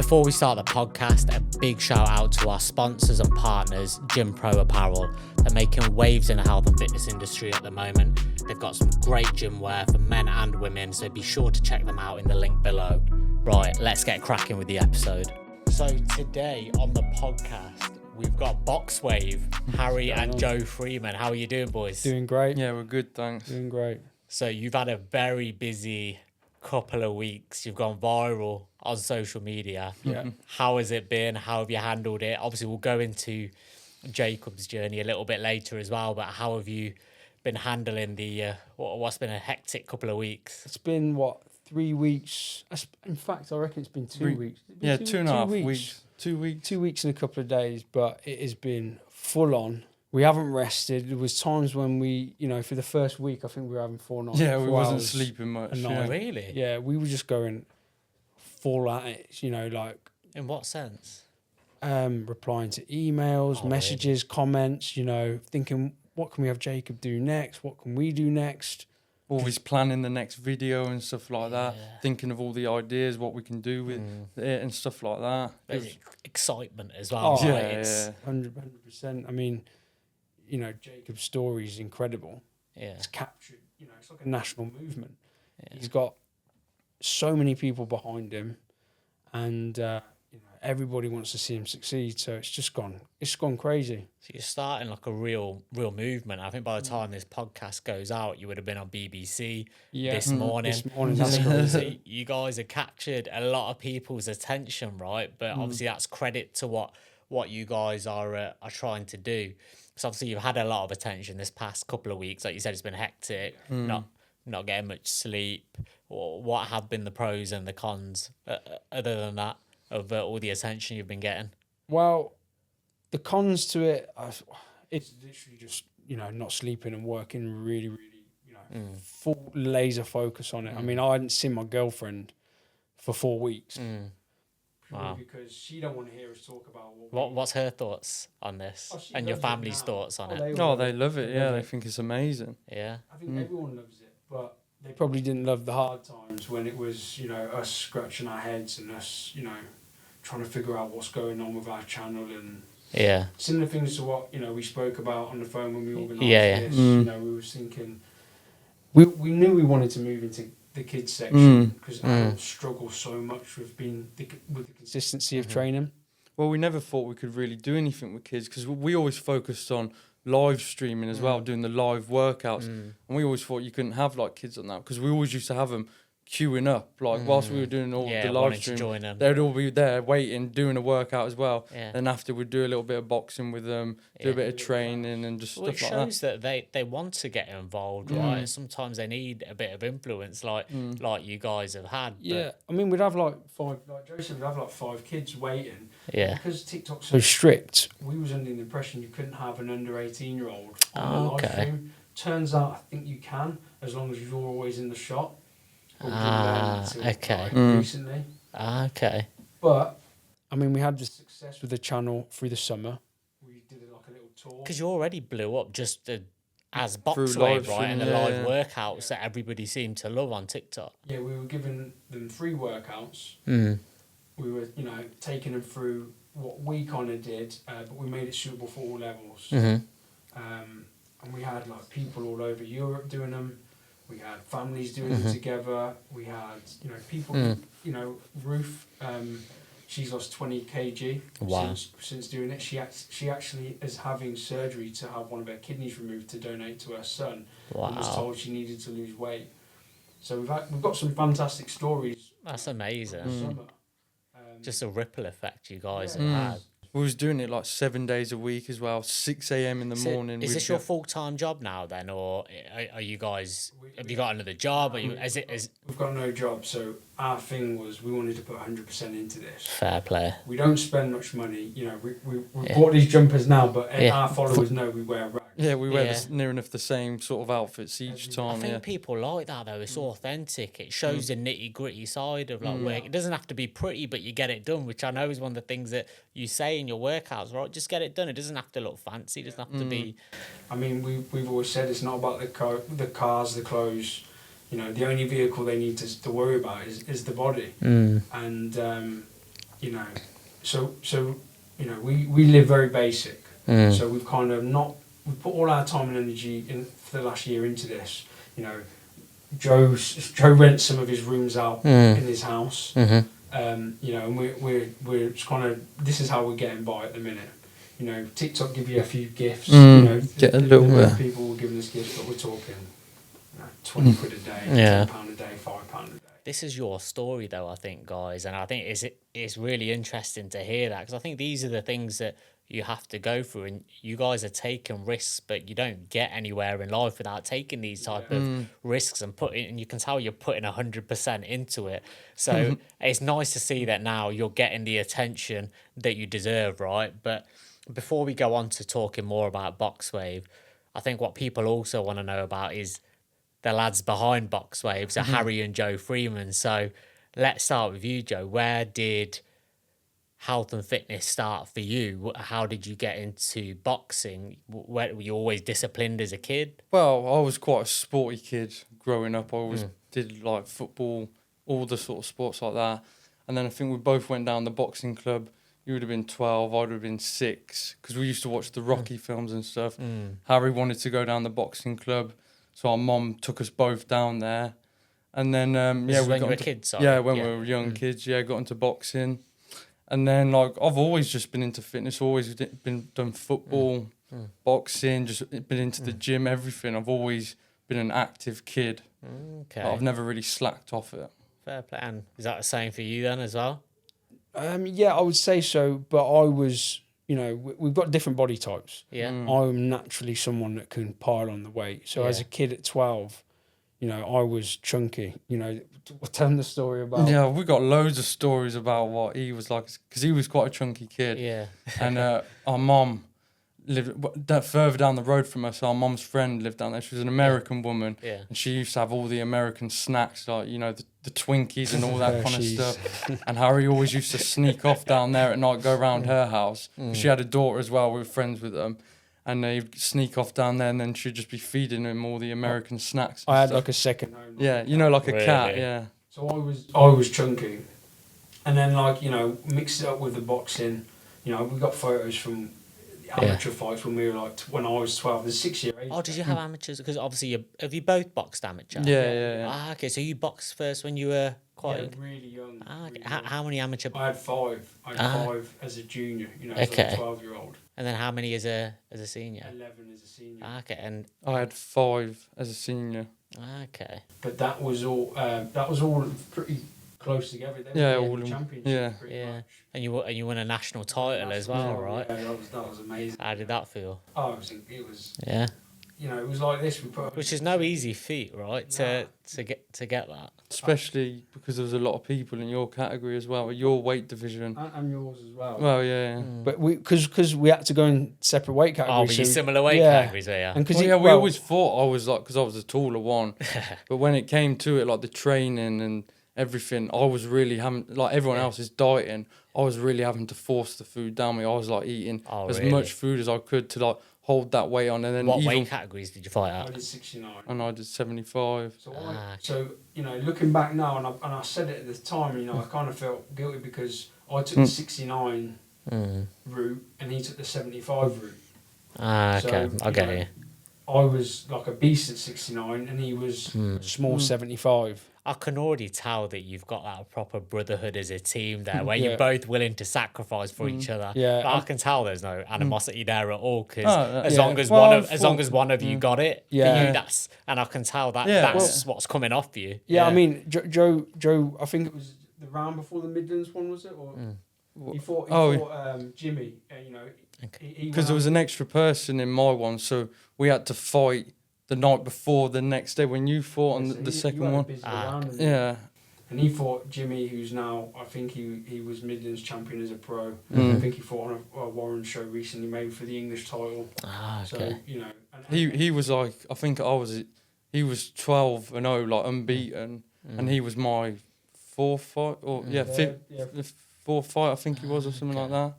Before we start the podcast, a big shout out to our sponsors and partners, Gym Pro Apparel. They're making waves in the health and fitness industry at the moment. They've got some great gym wear for men and women, so be sure to check them out in the link below. Right, let's get cracking with the episode. So today on the podcast, we've got Boxwave, Harry and Joe Freeman. How are you doing, boys? Doing great. Yeah, we're good, thanks. Doing great. So you've had a very busy couple of weeks. You've gone viral on social media. Yeah. How has it been? How have you handled it? Obviously, we'll go into Jacob's journey a little bit later as well, but how have you been handling the what's been a hectic couple of weeks? It's been, 3 weeks? In fact, I reckon it's been 2 weeks. Yeah, 2.5 weeks. 2 weeks. 2 weeks and a couple of days, but it has been full on. We haven't rested. There was times when we, for the first week, I think we were having 4 nights. Yeah, we wasn't sleeping much. Yeah. Really? Yeah, we were just going full at it, In what sense? replying to emails, messages, comments, thinking, what can we have Jacob do next? What can we do next? Always planning the next video and stuff like that. Thinking of all the ideas, what we can do with it and stuff like that. There's excitement as well. Oh, right? yeah. 100%. I mean, Jacob's story is incredible. Yeah. It's captured, it's like a national movement. Yeah. He's got so many people behind him, and everybody wants to see him succeed. So it's gone crazy. So you're starting like a real movement. I think by the time this podcast goes out, you would have been on BBC this morning. That's crazy. You guys have captured a lot of people's attention, right? But obviously that's credit to what you guys are trying to do. So obviously you've had a lot of attention this past couple of weeks. Like you said, it's been hectic, not getting much sleep. What have been the pros and the cons, other than that, of all the attention you've been getting? Well, the cons to it, it's literally just, not sleeping and working really, really, full laser focus on it. I mean, I hadn't seen my girlfriend for 4 weeks. Wow. Because she don't want to hear us talk about what's her thoughts on this and your family's thoughts on it. They love it. Yeah, they think it's amazing. Yeah, I think everyone loves it, but they probably didn't love the hard times when it was, us scratching our heads and us, trying to figure out what's going on with our channel and similar things to what we spoke about on the phone when we organised this. We were thinking we knew we wanted to move into the kids section because adults struggle so much with the consistency of training. Well, we never thought we could really do anything with kids because we always focused on live streaming as well, doing the live workouts, and we always thought you couldn't have like kids on that because we always used to have them queuing up whilst we were doing all the live stream. They'd all be there waiting, doing a workout as well. Then after we'd do a little bit of boxing with them, do a bit of training and just stuff like that. It shows that they want to get involved, right? Sometimes they need a bit of influence, like you guys have had. Yeah, I mean, we'd have like 5, like Joe said, we'd have like 5 kids waiting. Yeah. Because TikTok's so strict, we was under the impression you couldn't have an under 18-year-old on the live stream. Turns out, I think you can, as long as you're always in the shot. Okay. Recently. Okay. But, I mean, we had the success with the channel through the summer. We did like a little tour. Because you already blew up just as Boxwave, right? And the live workouts that everybody seemed to love on TikTok. Yeah, we were giving them free workouts. We were, taking them through what we kind of did, but we made it suitable for all levels. And we had like people all over Europe doing them. We had families doing it together. We had, people, Ruth, she's lost 20 kg since doing it. She actually is having surgery to have one of her kidneys removed to donate to her son. Wow. And was told she needed to lose weight. So we've got some fantastic stories. That's amazing. Just a ripple effect you guys have had. We was doing it like 7 days a week as well, 6 a.m. in the morning. Is this your full-time job now then, or are you guys, have you got another job? We've got no job, so our thing was we wanted to put 100% into this. Fair play. We don't spend much money. We bought these jumpers now, but our followers know we wear rags. Yeah, we wear near enough the same sort of outfits each time. I think people like that though. It's authentic. It shows the nitty gritty side of work. It doesn't have to be pretty, but you get it done, which I know is one of the things that you say in your workouts, right? Just get it done. It doesn't have to look fancy. It doesn't have to be. I mean, we've always said it's not about the cars, the clothes. The only vehicle they need to worry about is the body. And you know, so you know, we live very basic. So we've kind of we put all our time and energy for the last year into this. You know, Joe rents some of his rooms out in his house. You know, and we're just kind of, this is how we're getting by at the minute. You know, TikTok give you a few gifts. You know, get a little bit. People will give us gifts, but we're talking, you know, 20 quid a day, £10 a day, £5 a day. This is your story, though, I think, guys, and I think it's really interesting to hear that, because I think these are the things that you have to go through, and you guys are taking risks, but you don't get anywhere in life without taking these type of risks and you can tell you're putting 100% into it. So it's nice to see that now you're getting the attention that you deserve, right? But before we go on to talking more about Boxwave, I think what people also want to know about is the lads behind Boxwave, so Harry and Joe Freeman. So let's start with you, Joe. Where did health and fitness start for you? How did you get into boxing? Were you always disciplined as a kid? Well, I was quite a sporty kid growing up. I always did like football, all the sort of sports like that. And then I think we both went down the boxing club. You would have been 12, I would have been 6, because we used to watch the Rocky films and stuff. Harry wanted to go down the boxing club, so our mum took us both down there. And then, When you were kids? Yeah, when we were young kids, got into boxing. And then, like, I've always just been into fitness, always done football, boxing, just been into the gym, everything. I've always been an active kid. Okay. I've never really slacked off it. Fair play. And is that the same for you then as well? Yeah, I would say so, but I was, you know, we've got different body types. Yeah. I'm naturally someone that can pile on the weight. So as a kid at 12, you know, I was chunky. You know, tell them the story about. Yeah, we got loads of stories about what he was like, because he was quite a chunky kid. Yeah. And our mum lived further down the road from us. Our mum's friend lived down there. She was an American woman. Yeah. And she used to have all the American snacks, like, you know, the Twinkies and all that kind of stuff. And Harry always used to sneak off down there at night, go around her house. She had a daughter as well. We were friends with them. And they'd sneak off down there, and then she'd just be feeding him all the American snacks. I had stuff. like a second home. Yeah, you know, like a cat, yeah. So I was chunky. And then, like, you know, mixed it up with the boxing. You know, we got photos from amateur fights when we were like, when I was 12, the 6-year age. Oh, did you have amateurs? Because obviously, have you both boxed amateur? Yeah. Ah, okay. So you boxed first when you were quite really young. Ah, okay. Really young. How many amateur? I had 5. I had 5 as a junior, you know, as like a 12-year-old. And then how many as a senior? 11 as a senior. Ah, okay. And I had 5 as a senior. okay. But that was all pretty close together. They Yeah, were all the in- championship. yeah. Yeah. And you won a national title as well, right? Yeah, that was amazing. How did that feel? Oh, it was. Yeah. You know, it was like this. We put. Which is no easy feat, right? To get that. Especially because there was a lot of people in your category as well, your weight division. And yours as well. Well, yeah. But because we had to go in separate weight categories. Oh, but you so- similar weight yeah. categories, yeah. And because We always thought I was like, because I was a taller one. But when it came to it, like the training and everything, I was really having, like everyone else is dieting, I was really having to force the food down me. I was like eating as much food as I could to like hold that weight on. And then what weight categories did you fight I at? did 69. And I did 75. So you know, looking back now, and I said it at the time, you know, I kind of felt guilty because I took the 69 route and he took the 75 route. Ah, okay. So, I get you. I was like a beast at 69 and he was small 75. I can already tell that you've got that proper brotherhood as a team there, where you're both willing to sacrifice for each other. Yeah. But I can tell there's no animosity there at all, because as long as one of you got it, for you, and I can tell that's what's coming off you. Yeah, I mean, Joe, I think it was the round before the Midlands one, was it? Or he fought Jimmy, you know. Because there was an extra person in my one, so we had to fight the night before the next day when you fought on the second one. Yeah. And he fought Jimmy, who's now, I think he was Midlands champion as a pro. I think he fought on a Warren show recently, maybe for the English title. Ah, okay. So, you know. He was like, I think he was 12-0, like unbeaten, and he was my fourth fight, or fifth fight, I think he was, or something like that.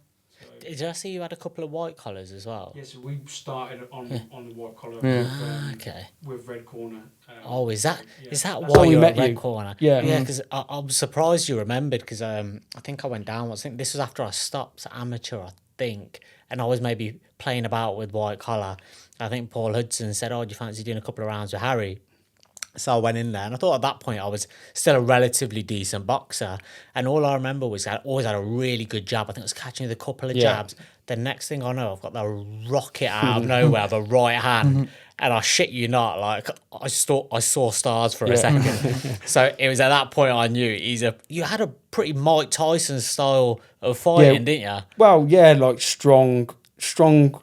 Did I see you had a couple of white collars as well? Yeah, so we started on the white collar Okay. with red corner. Is that That's why when we you're met at Red you. Corner? Yeah. Yeah, because I'm surprised you remembered because I think I went down. I think this was after I stopped amateur, I think, and I was maybe playing about with white collar. I think Paul Hudson said, "Oh, do you fancy doing a couple of rounds with Harry?" So I went in there, and I thought at that point I was still a relatively decent boxer, and all I remember was I always had a really good jab. I think I was catching with a couple of jabs. The next thing I know, I've got the rocket out of nowhere, the right hand, and I shit you not, like I saw stars for a second. So it was at that point I knew you had a pretty Mike Tyson style of fighting, didn't you? Well, yeah, like strong.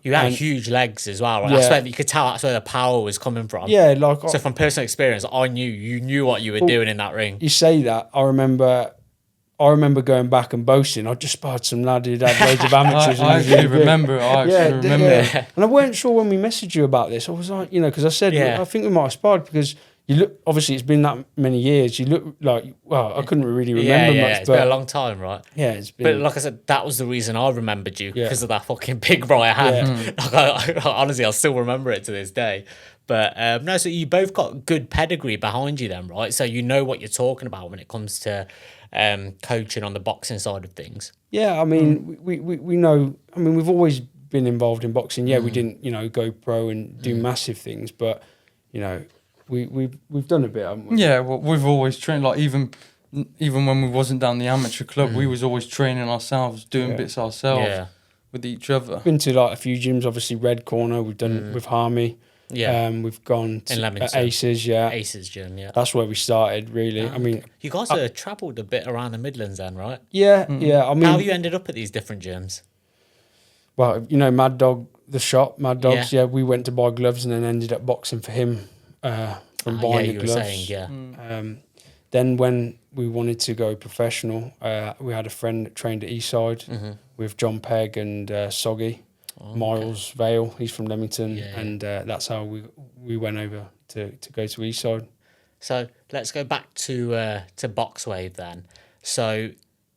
You had and- huge legs as well. Right? Yeah. That's where you could tell that's where the power was coming from. Yeah, like So from personal experience, I knew you knew what you were doing in that ring. you say that. I remember going back and boasting. I just sparred some lad who'd had loads of amateurs. I and he was actually really good. remember. I actually remember. Yeah. And I weren't sure when we messaged you about this. I was like, because I said, I think we might have sparred because you look, obviously it's been that many years. You look like, I couldn't really remember much. It's but been a long time, right? yeah, it's been. But like I said, that was the reason I remembered you because of that fucking big right hand. Like honestly, I'll still remember it to this day. But no, so you both got good pedigree behind you then, right? So you know what you're talking about when it comes to coaching on the boxing side of things. Yeah, I mean, we know. I mean, we've always been involved in boxing. Yeah, we didn't, go pro and do massive things, but we've done a bit, haven't we? Yeah, well, we've always trained. Like even when we wasn't down the amateur club, we was always training ourselves, doing bits ourselves with each other. Been to like a few gyms. Obviously, Red Corner. We've done with Harmy. Yeah. We've gone to Leamington. Aces. Yeah, Aces gym, yeah. that's where we started. Really, I mean, You guys have travelled a bit around the Midlands then, right? yeah. I mean, How have you ended up at these different gyms? well, Mad Dog, the shop, Mad Dogs. Yeah, we went to buy gloves and then ended up boxing for him from buying the you gloves. were saying, yeah. Then when we wanted to go professional, we had a friend that trained at Eastside with John Pegg and Soggy, Miles Vale. He's from Leamington, and that's how we went over to go to Eastside. So let's go back to Boxwave then. So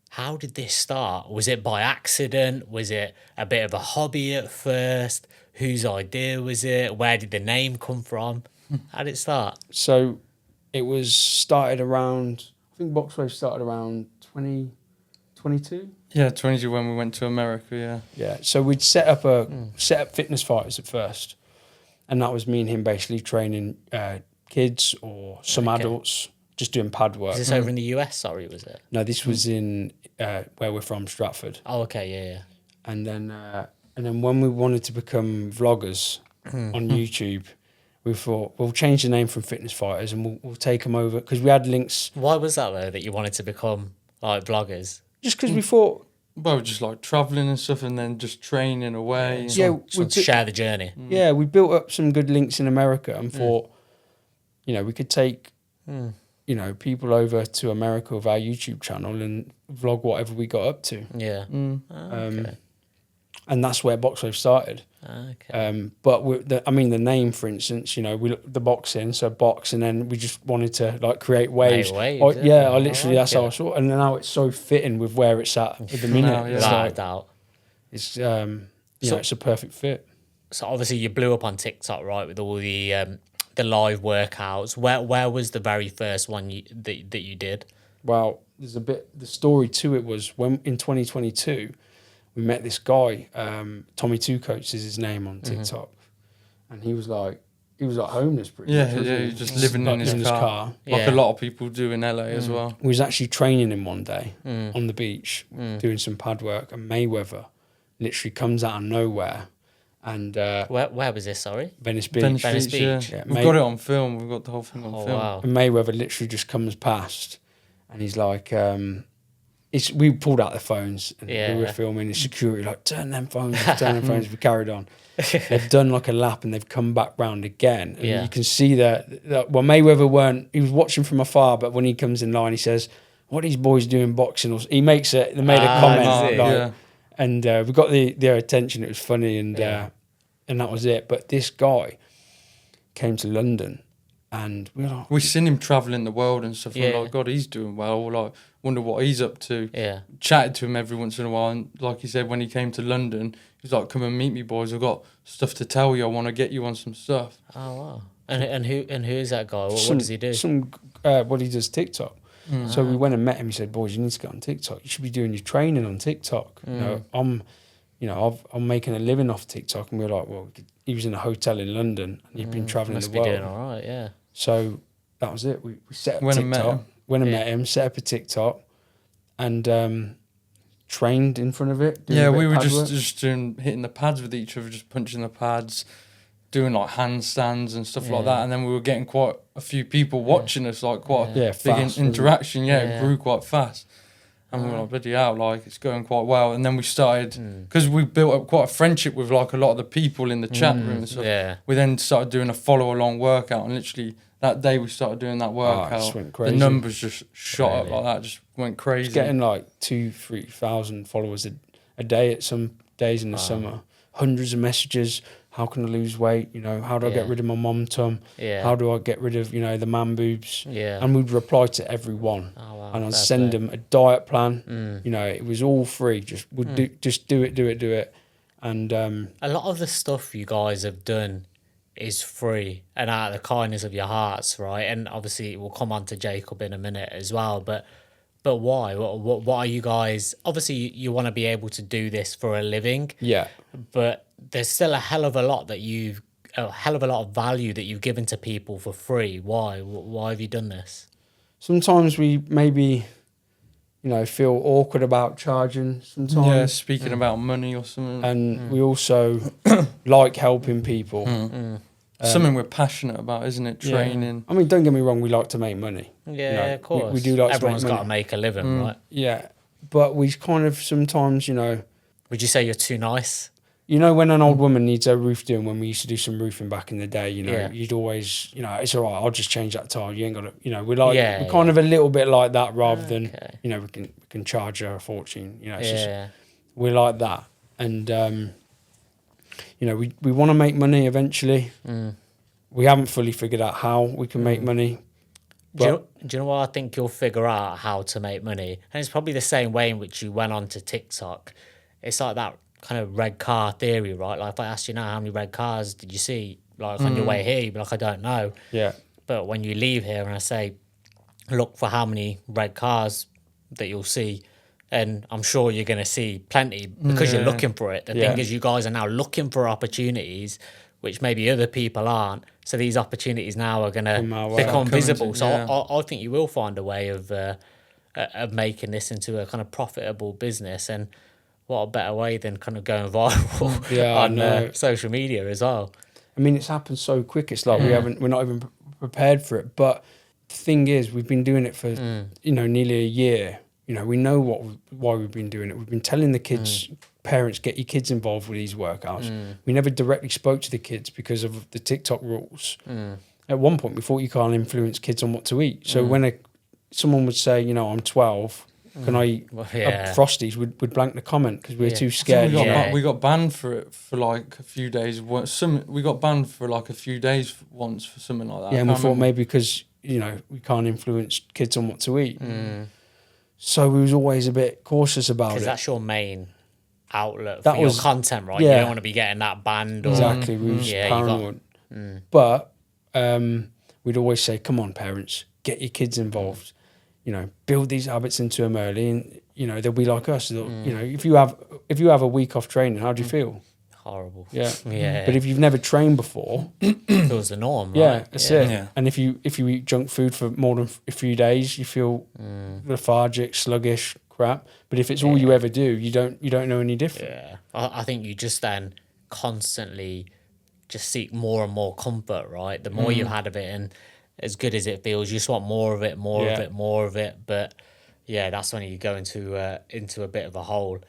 how did this start? Was it by accident? Was it a bit of a hobby at first? Whose idea was it? Where did the name come from? How did it start? So it was started around, I think Boxwave started around 2022. Yeah, 22 when we went to America. Yeah. Yeah, so we'd set up Fitness Fighters at first, and that was me and him basically training kids or some adults, just doing pad work. Was this over in the US, sorry, was it? No, this was in where we're from, Stratford. Oh, okay, yeah. And then when we wanted to become vloggers on YouTube, we thought we'll change the name from Fitness Fighters and we'll take them over because we had links. Why was that though, that you wanted to become like vloggers? Just because we thought, Well, just like traveling and stuff, and then just training away. Just Yeah, want to share the journey. yeah, we built up some good links in America and thought, we could take, people over to America with our YouTube channel and vlog whatever we got up to. Yeah. Okay. And that's where Boxwave started. Okay. But the name, for instance, we looked the boxing, so box, and then we just wanted to like create waves. waves, I literally like that's how I saw it, and now it's so fitting with where it's at the minute. Now, yeah. It's Without like, a doubt. it's So- it's a perfect fit. So obviously you blew up on TikTok, right, with all the live workouts. Where was the very first one that you did? Well, there's the story to it was when in 2022 we met this guy, Tommy Two Coats is his name on TikTok, and he was like homeless pretty much. Yeah, wasn't he? he's just living in his car. Like Yeah. a lot of people do in LA as well. We was actually training him one day on the beach, doing some pad work, and Mayweather literally comes out of nowhere, and Where was this, sorry? Venice Beach. Venice Beach, yeah. Beach. Yeah, We've got it on film. We've got the whole thing on Oh, film. wow. And Mayweather literally just comes past, and he's like, we pulled out the phones and we were filming. The security like, turn them phones off, turn them phones. We carried on. They've done like a lap and they've come back round again. And you can see that Mayweather he was watching from afar, but when he comes in line, he says, "What are these boys doing boxing?" He makes it. They made a comment, and we got their attention. It was funny, and that was it. But this guy came to London And we were like, We've seen him travelling the world and stuff. Yeah. We're like, God, he's doing well. We're like, wonder what he's up to. Yeah. Chatted to him every once in a while. And like he said, when he came to London, he was like, come and meet me, boys. I've got stuff to tell you. I want to get you on some stuff. Oh wow. And who is that guy? What does he do? He does TikTok. So we went and met him. He said, boys, you need to get on TikTok. You should be doing your training on TikTok. I'm making a living off TikTok. And we were like, well, he was in a hotel in London and he'd been travelling the world. Must be doing all right, yeah. So that was it. We set up Went and TikTok. met him. Went and met him, set up a TikTok, and trained in front of it. Yeah, we were just hitting the pads with each other, just punching the pads, doing like handstands and stuff like that. And then we were getting quite a few people watching us, like quite a big interaction. Yeah, it grew quite fast. And we were like, bloody hell, like it's going quite well. And then we started, because we built up quite a friendship with like a lot of the people in the chat room and stuff. Yeah. We then started doing a follow along workout, and literally that day we started doing that workout. went The crazy. numbers just shot up like that, just went crazy. It's getting like 2,000-3,000 followers a day at some days in the summer. Hundreds of messages. How can I lose weight? How do I get rid of my mom tum? Yeah. How do I get rid of, the man boobs? Yeah. And we'd reply to every one. Oh, wow, and I'd fair send play. them a diet plan. It was all free. Just do it. And A lot of the stuff you guys have done is free and out of the kindness of your hearts, right? And obviously we'll come on to Jacob in a minute as well, but why? What are you guys? Obviously you want to be able to do this for a living, yeah. but there's still a hell of a lot of value that you've given to people for free. Why have you done this? Sometimes we maybe, feel awkward about charging sometimes. Yeah, speaking about money or something. And we also like helping people. Something we're passionate about, isn't it? Yeah. Training. I mean, don't get me wrong, we like to make money. Yeah, of course. We do like Everyone's to make got to money. make a living, right? Yeah. But we kind of sometimes, Would you say you're too nice? when an old woman needs her roof doing, when we used to do some roofing back in the day, Yeah. you'd always, it's all right, I'll just change that tile. You ain't got to, we're like, Yeah, we're kind of a little bit like that rather than, Okay. we can charge her a fortune. It's just, Yeah. we're like that. And, we want to make money eventually. We haven't fully figured out how we can make money. Do you know what I think you'll figure out how to make money? And it's probably the same way in which you went on to TikTok. It's like that kind of red car theory, right? Like if I asked you now how many red cars did you see like on your way here, you'd be like, I don't know. Yeah. But when you leave here and I say, look for how many red cars that you'll see, and I'm sure you're going to see plenty because you're looking for it. The thing is, you guys are now looking for opportunities which maybe other people aren't. So these opportunities now are going to become visible. So I think you will find a way of making this into a kind of profitable business. And what a better way than kind of going viral on social media as well. I mean, it's happened so quick. It's like we're not even prepared for it. But the thing is, we've been doing it for nearly a year. We know why we've been doing it. We've been telling the kids, parents, get your kids involved with these workouts. We never directly spoke to the kids because of the TikTok rules. At one point, we thought you can't influence kids on what to eat. So when someone would say, I'm 12, can I eat Frosties? We'd blank the comment because we were too scared. We got banned for it for like a few days. We got banned for like a few days once for something like that. Yeah, and we thought maybe because we can't influence kids on what to eat. So we was always a bit cautious about it. Because that's your main outlet for your content, right? Yeah. You don't want to be getting that banned. Exactly, we was paranoid. But we'd always say, come on, parents, get your kids involved. Build these habits into them early, and they'll be like us. If you have a week off training, how do you feel? Horrible. Yeah. Yeah. But if you've never trained before, it feels the norm, right? yeah, that's it. Yeah. And if you eat junk food for more than a few days, you feel lethargic, sluggish, crap. But if it's all you ever do, you don't know any different. Yeah. I think you just then constantly just seek more and more comfort, right? The more you've had of it, and as good as it feels, you just want more of it, more of it. But yeah, that's when you go into a bit of a hole.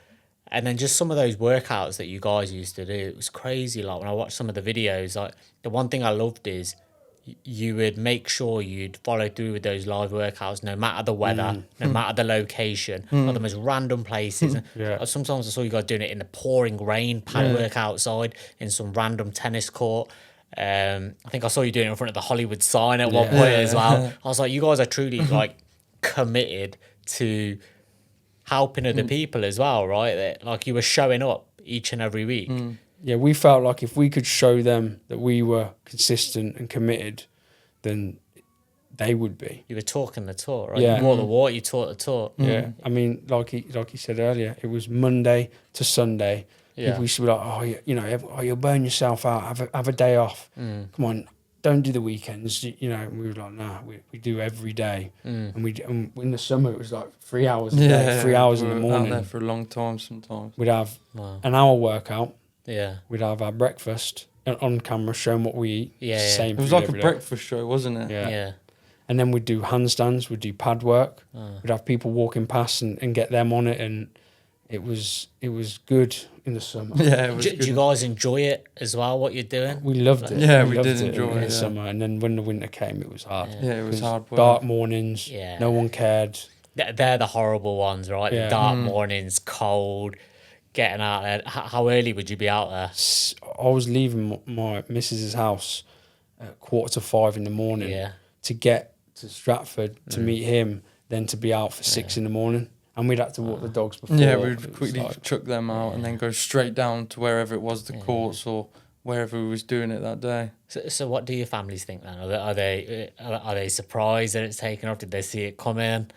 And then just some of those workouts that you guys used to do, it was crazy. Like when I watched some of the videos, like the one thing I loved is you would make sure you'd follow through with those live workouts, no matter the weather, no matter the location, or the most random places. Sometimes I saw you guys doing it in the pouring rain, pad work outside in some random tennis court. I think I saw you doing it in front of the Hollywood sign at one point as well. I was like, you guys are truly like committed to helping other people as well, right? That, like, you were showing up each and every week. Yeah, we felt like if we could show them that we were consistent and committed, then they would be. You were talking the talk, right? Yeah. You walked the walk, you taught the talk. Yeah, I mean, like he said earlier, it was Monday to Sunday. Yeah. People used to be like, you'll burn yourself out. Have a day off. Come on, don't do the weekends. You know, and we were like, nah, we do every day. And and in the summer it was like 3 hours a day, 3 hours in the we were morning. out there for a long time sometimes. We'd have an hour workout. Yeah. We'd have our breakfast on camera, showing what we eat. Yeah, It's the same It was food like a every day. breakfast show, wasn't it? Yeah. Yeah. And then we'd do handstands, we'd do pad work. We'd have people walking past and get them on it, and it was good in the summer. Yeah, it was Do you guys enjoy it as well, what you're doing? We loved it. Yeah, we loved did enjoy in it, the yeah. summer. And then when the winter came, it was hard. Yeah, it was hard work. Dark mornings, Yeah. no one cared. They're the horrible ones, right? Yeah. The dark mornings, cold, getting out there. How early would you be out there? I was leaving my missus's house at 4:45 in the morning Yeah. to get to Stratford to meet him, then to be out for 6 in the morning. And we'd have to walk the dogs before. Yeah, It we'd was quickly like- chuck them out and then go straight down to wherever it was, the courts or wherever we was doing it that day. So what do your families think then? Are they surprised that it's taken off? Did they see it coming?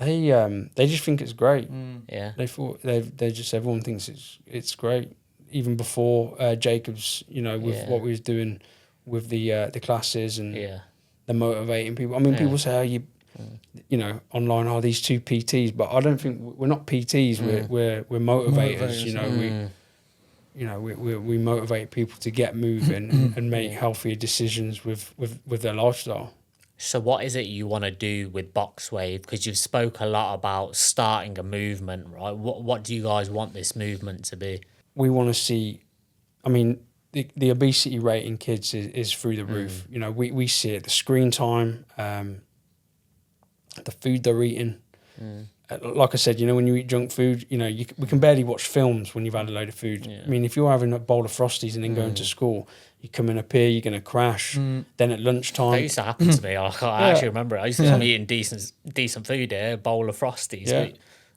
They just think it's great. Yeah. They thought they just everyone thinks it's great. Even before Jacobs, you know, with what we was doing with the classes and Yeah. the motivating people. I mean, people say, you know, online, these two PTs, but I don't think we're not PTs. We're motivators. You know, we motivate people to get moving and make healthier decisions with their lifestyle. So what is it you want to do with Boxwave? Because you've spoke a lot about starting a movement, right? What do you guys want this movement to be? We want to see, I mean, the obesity rate in kids is through the roof. You know, we see it, the screen time, the food they're eating. Like I said, you know, when you eat junk food, you know, we can barely watch films when you've had a load of food. I mean, if you're having a bowl of Frosties and then going to school, you come in up here, you're going to crash. Then at lunchtime... That used to happen to me. I actually remember it. I used to come eating decent food here, a bowl of Frosties. Yeah.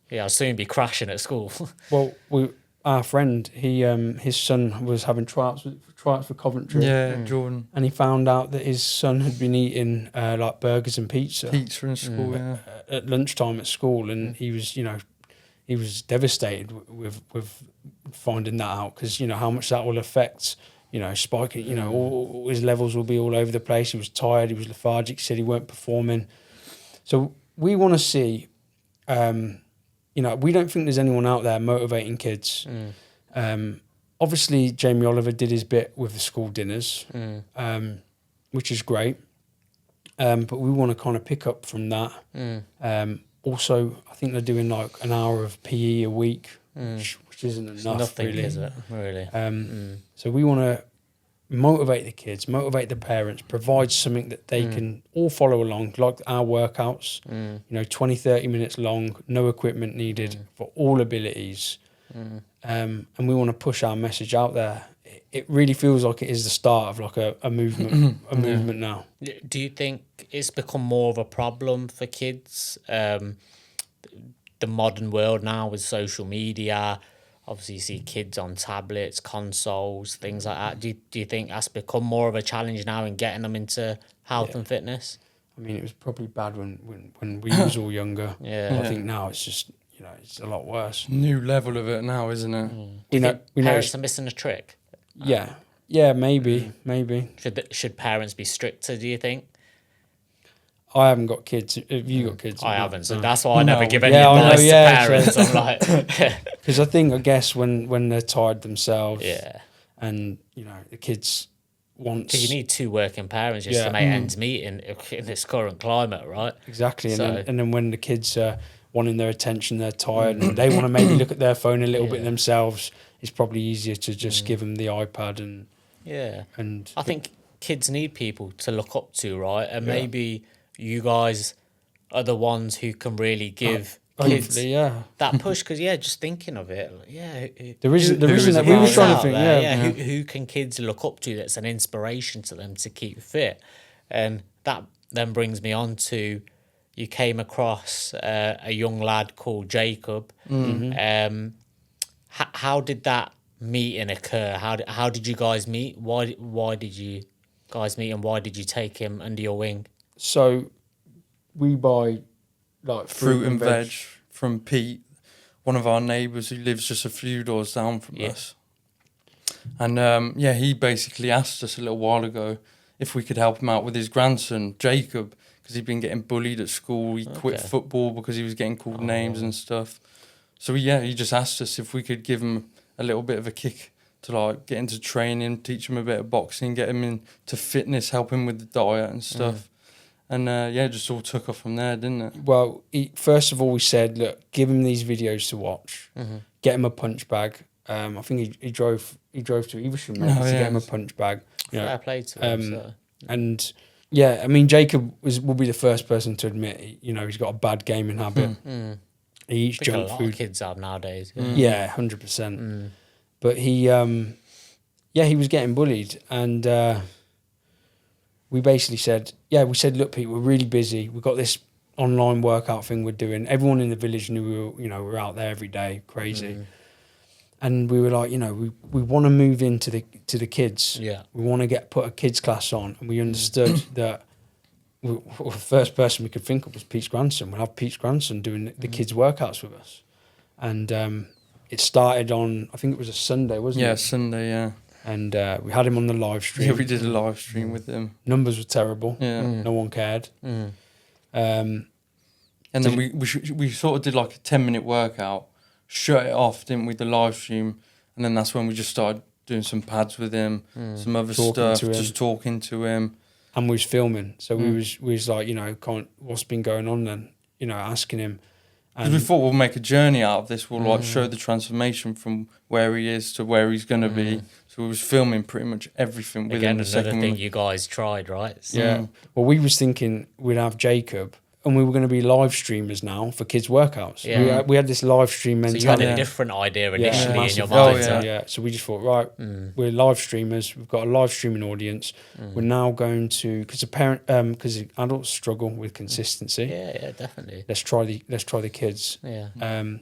But, I'll soon be crashing at school. Well, our friend, his son was having tryouts for Coventry. Yeah, Jordan. And he found out that his son had been eating like burgers and pizza Pizza in school, yeah. at lunchtime at school, and he was, you know, he was devastated with finding that out, because you know how much that will affect, you know, spiking. You know, all his levels will be all over the place. He was tired. He was lethargic. He said he weren't performing. So we want to see. You know, we don't think there's anyone out there motivating kids. Obviously, Jamie Oliver did his bit with the school dinners, which is great. But we want to kind of pick up from that. Also, I think they're doing like an hour of PE a week, which isn't enough, Nothing, really. is it? Really. So we want to motivate the kids, motivate the parents, provide something that they can all follow along, like our workouts, you know, 20, 30 minutes long, no equipment needed for all abilities. And we want to push our message out there. It really feels like it is the start of like a movement, movement now. Do you think it's become more of a problem for kids? The modern world now with social media, obviously you see kids on tablets, consoles, things like that. Do you think that's become more of a challenge now in getting them into health and fitness? I mean, it was probably bad when we was all younger. Yeah. I think now it's just, you know, it's a lot worse. New level of it now, isn't it? We know, Parents are missing a trick. yeah, maybe. Should parents be stricter, do you think? I haven't got kids. Have you got kids? I haven't, so No. that's why I never give any Yeah, I know, advice to yeah, parents. so- I'm like, Because I guess when they're tired themselves, yeah. and you know the kids want. Because you need two working parents just Yeah. to make ends meet in this current climate, right? Exactly, and So- then when the kids are wanting their attention, they're tired, and they want to maybe look at their phone a little bit themselves. It's probably easier to just give them the iPad and Yeah. and. I think kids need people to look up to, right? And maybe you guys are the ones who can really give kids Hopefully, yeah. that push, because just thinking of it, There isn't that. We who were is trying to out think, there, who can kids look up to that's an inspiration to them to keep fit? And that then brings me on to, you came across a young lad called Jacob. How did that meeting occur? How did you guys meet? Why did you guys meet, and why did you take him under your wing? So we buy like Fruit and veg from Pete, one of our neighbours who lives just a few doors down from us. And he basically asked us a little while ago if we could help him out with his grandson, Jacob, because he'd been getting bullied at school. He quit football because he was getting called names and stuff. So he just asked us if we could give him a little bit of a kick to like get into training, teach him a bit of boxing, get him into fitness, help him with the diet and stuff. And it just all took off from there, didn't it? Well, first of all, we said, look, give him these videos to watch, get him a punch bag. I think he drove to Evesham to get him a punch bag. Fair play to him. So. And I mean, Jacob will be the first person to admit, he's got a bad gaming habit. He eats junk a lot food. Of kids have nowadays. 100%. But he was getting bullied, and we basically said, look, Pete, we're really busy. We've got this online workout thing we're doing. Everyone in the village knew we were out there every day, crazy. And we were like, we want to move into the kids. Yeah. We want to put a kids class on, and we understood that the first person we could think of was Pete's grandson. We'll have Pete's grandson doing the kids' workouts with us. And it started on, I think it was a Sunday, wasn't it? Yeah, Sunday, yeah. And we had him on the live stream. Yeah, we did a live stream with him. Numbers were terrible. Yeah. No one cared. And then we sort of did like a 10-minute workout, shut it off, didn't we, the live stream? And then that's when we just started doing some pads with him, some other stuff, just talking to him. And we was filming. So we was like, what's been going on then? Asking him. Because we thought we'll make a journey out of this. We'll like show the transformation from where he is to where he's going to be. So we was filming pretty much everything within the second. Another thing you guys tried, right? So. Yeah. Well, we was thinking we'd have Jacob, and we were going to be live streamers now for kids' workouts. Yeah. We had this live stream mentality. So you had a different idea initially in your mind. So we just thought, right, we're live streamers. We've got a live streaming audience. We're now going to, because adults struggle with consistency. Yeah, definitely. Let's try the kids. Yeah.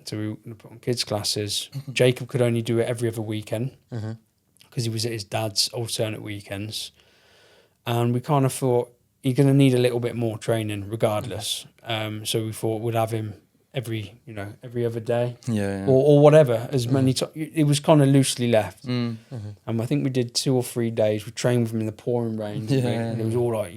So we were going to put on kids classes. Jacob could only do it every other weekend because he was at his dad's alternate weekends, and we kind of thought, you're going to need a little bit more training regardless. So we thought we'd have him every other day. Or whatever, as many times. It was kind of loosely left. And I think we did 2 or 3 days. We trained with him in the pouring rain. And it was all like,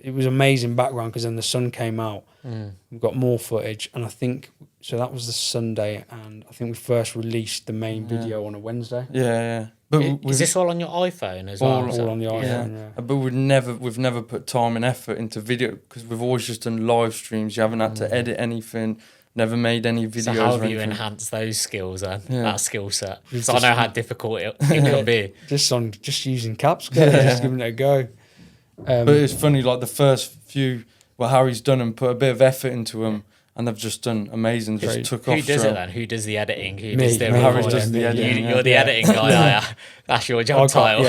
it was amazing background, because then the sun came out. We've got more footage. And I think, so that was the Sunday, and I think we first released the main video on a Wednesday. Yeah. But is this all on your iPhone as well? All on the iPhone, yeah. But we've never put time and effort into video, because we've always just done live streams. You haven't had to edit anything, never made any videos. So how have you enhanced those skills then, that skill set? So I know how difficult it can be. Just using caps, just giving it a go. But it's funny, like the first few, Harry's done and put a bit of effort into them. And they've just done amazing. Just took off. Who does it then? Who does the editing? Who Me. does the Harry does the editing. You're the editing guy. That's your job title.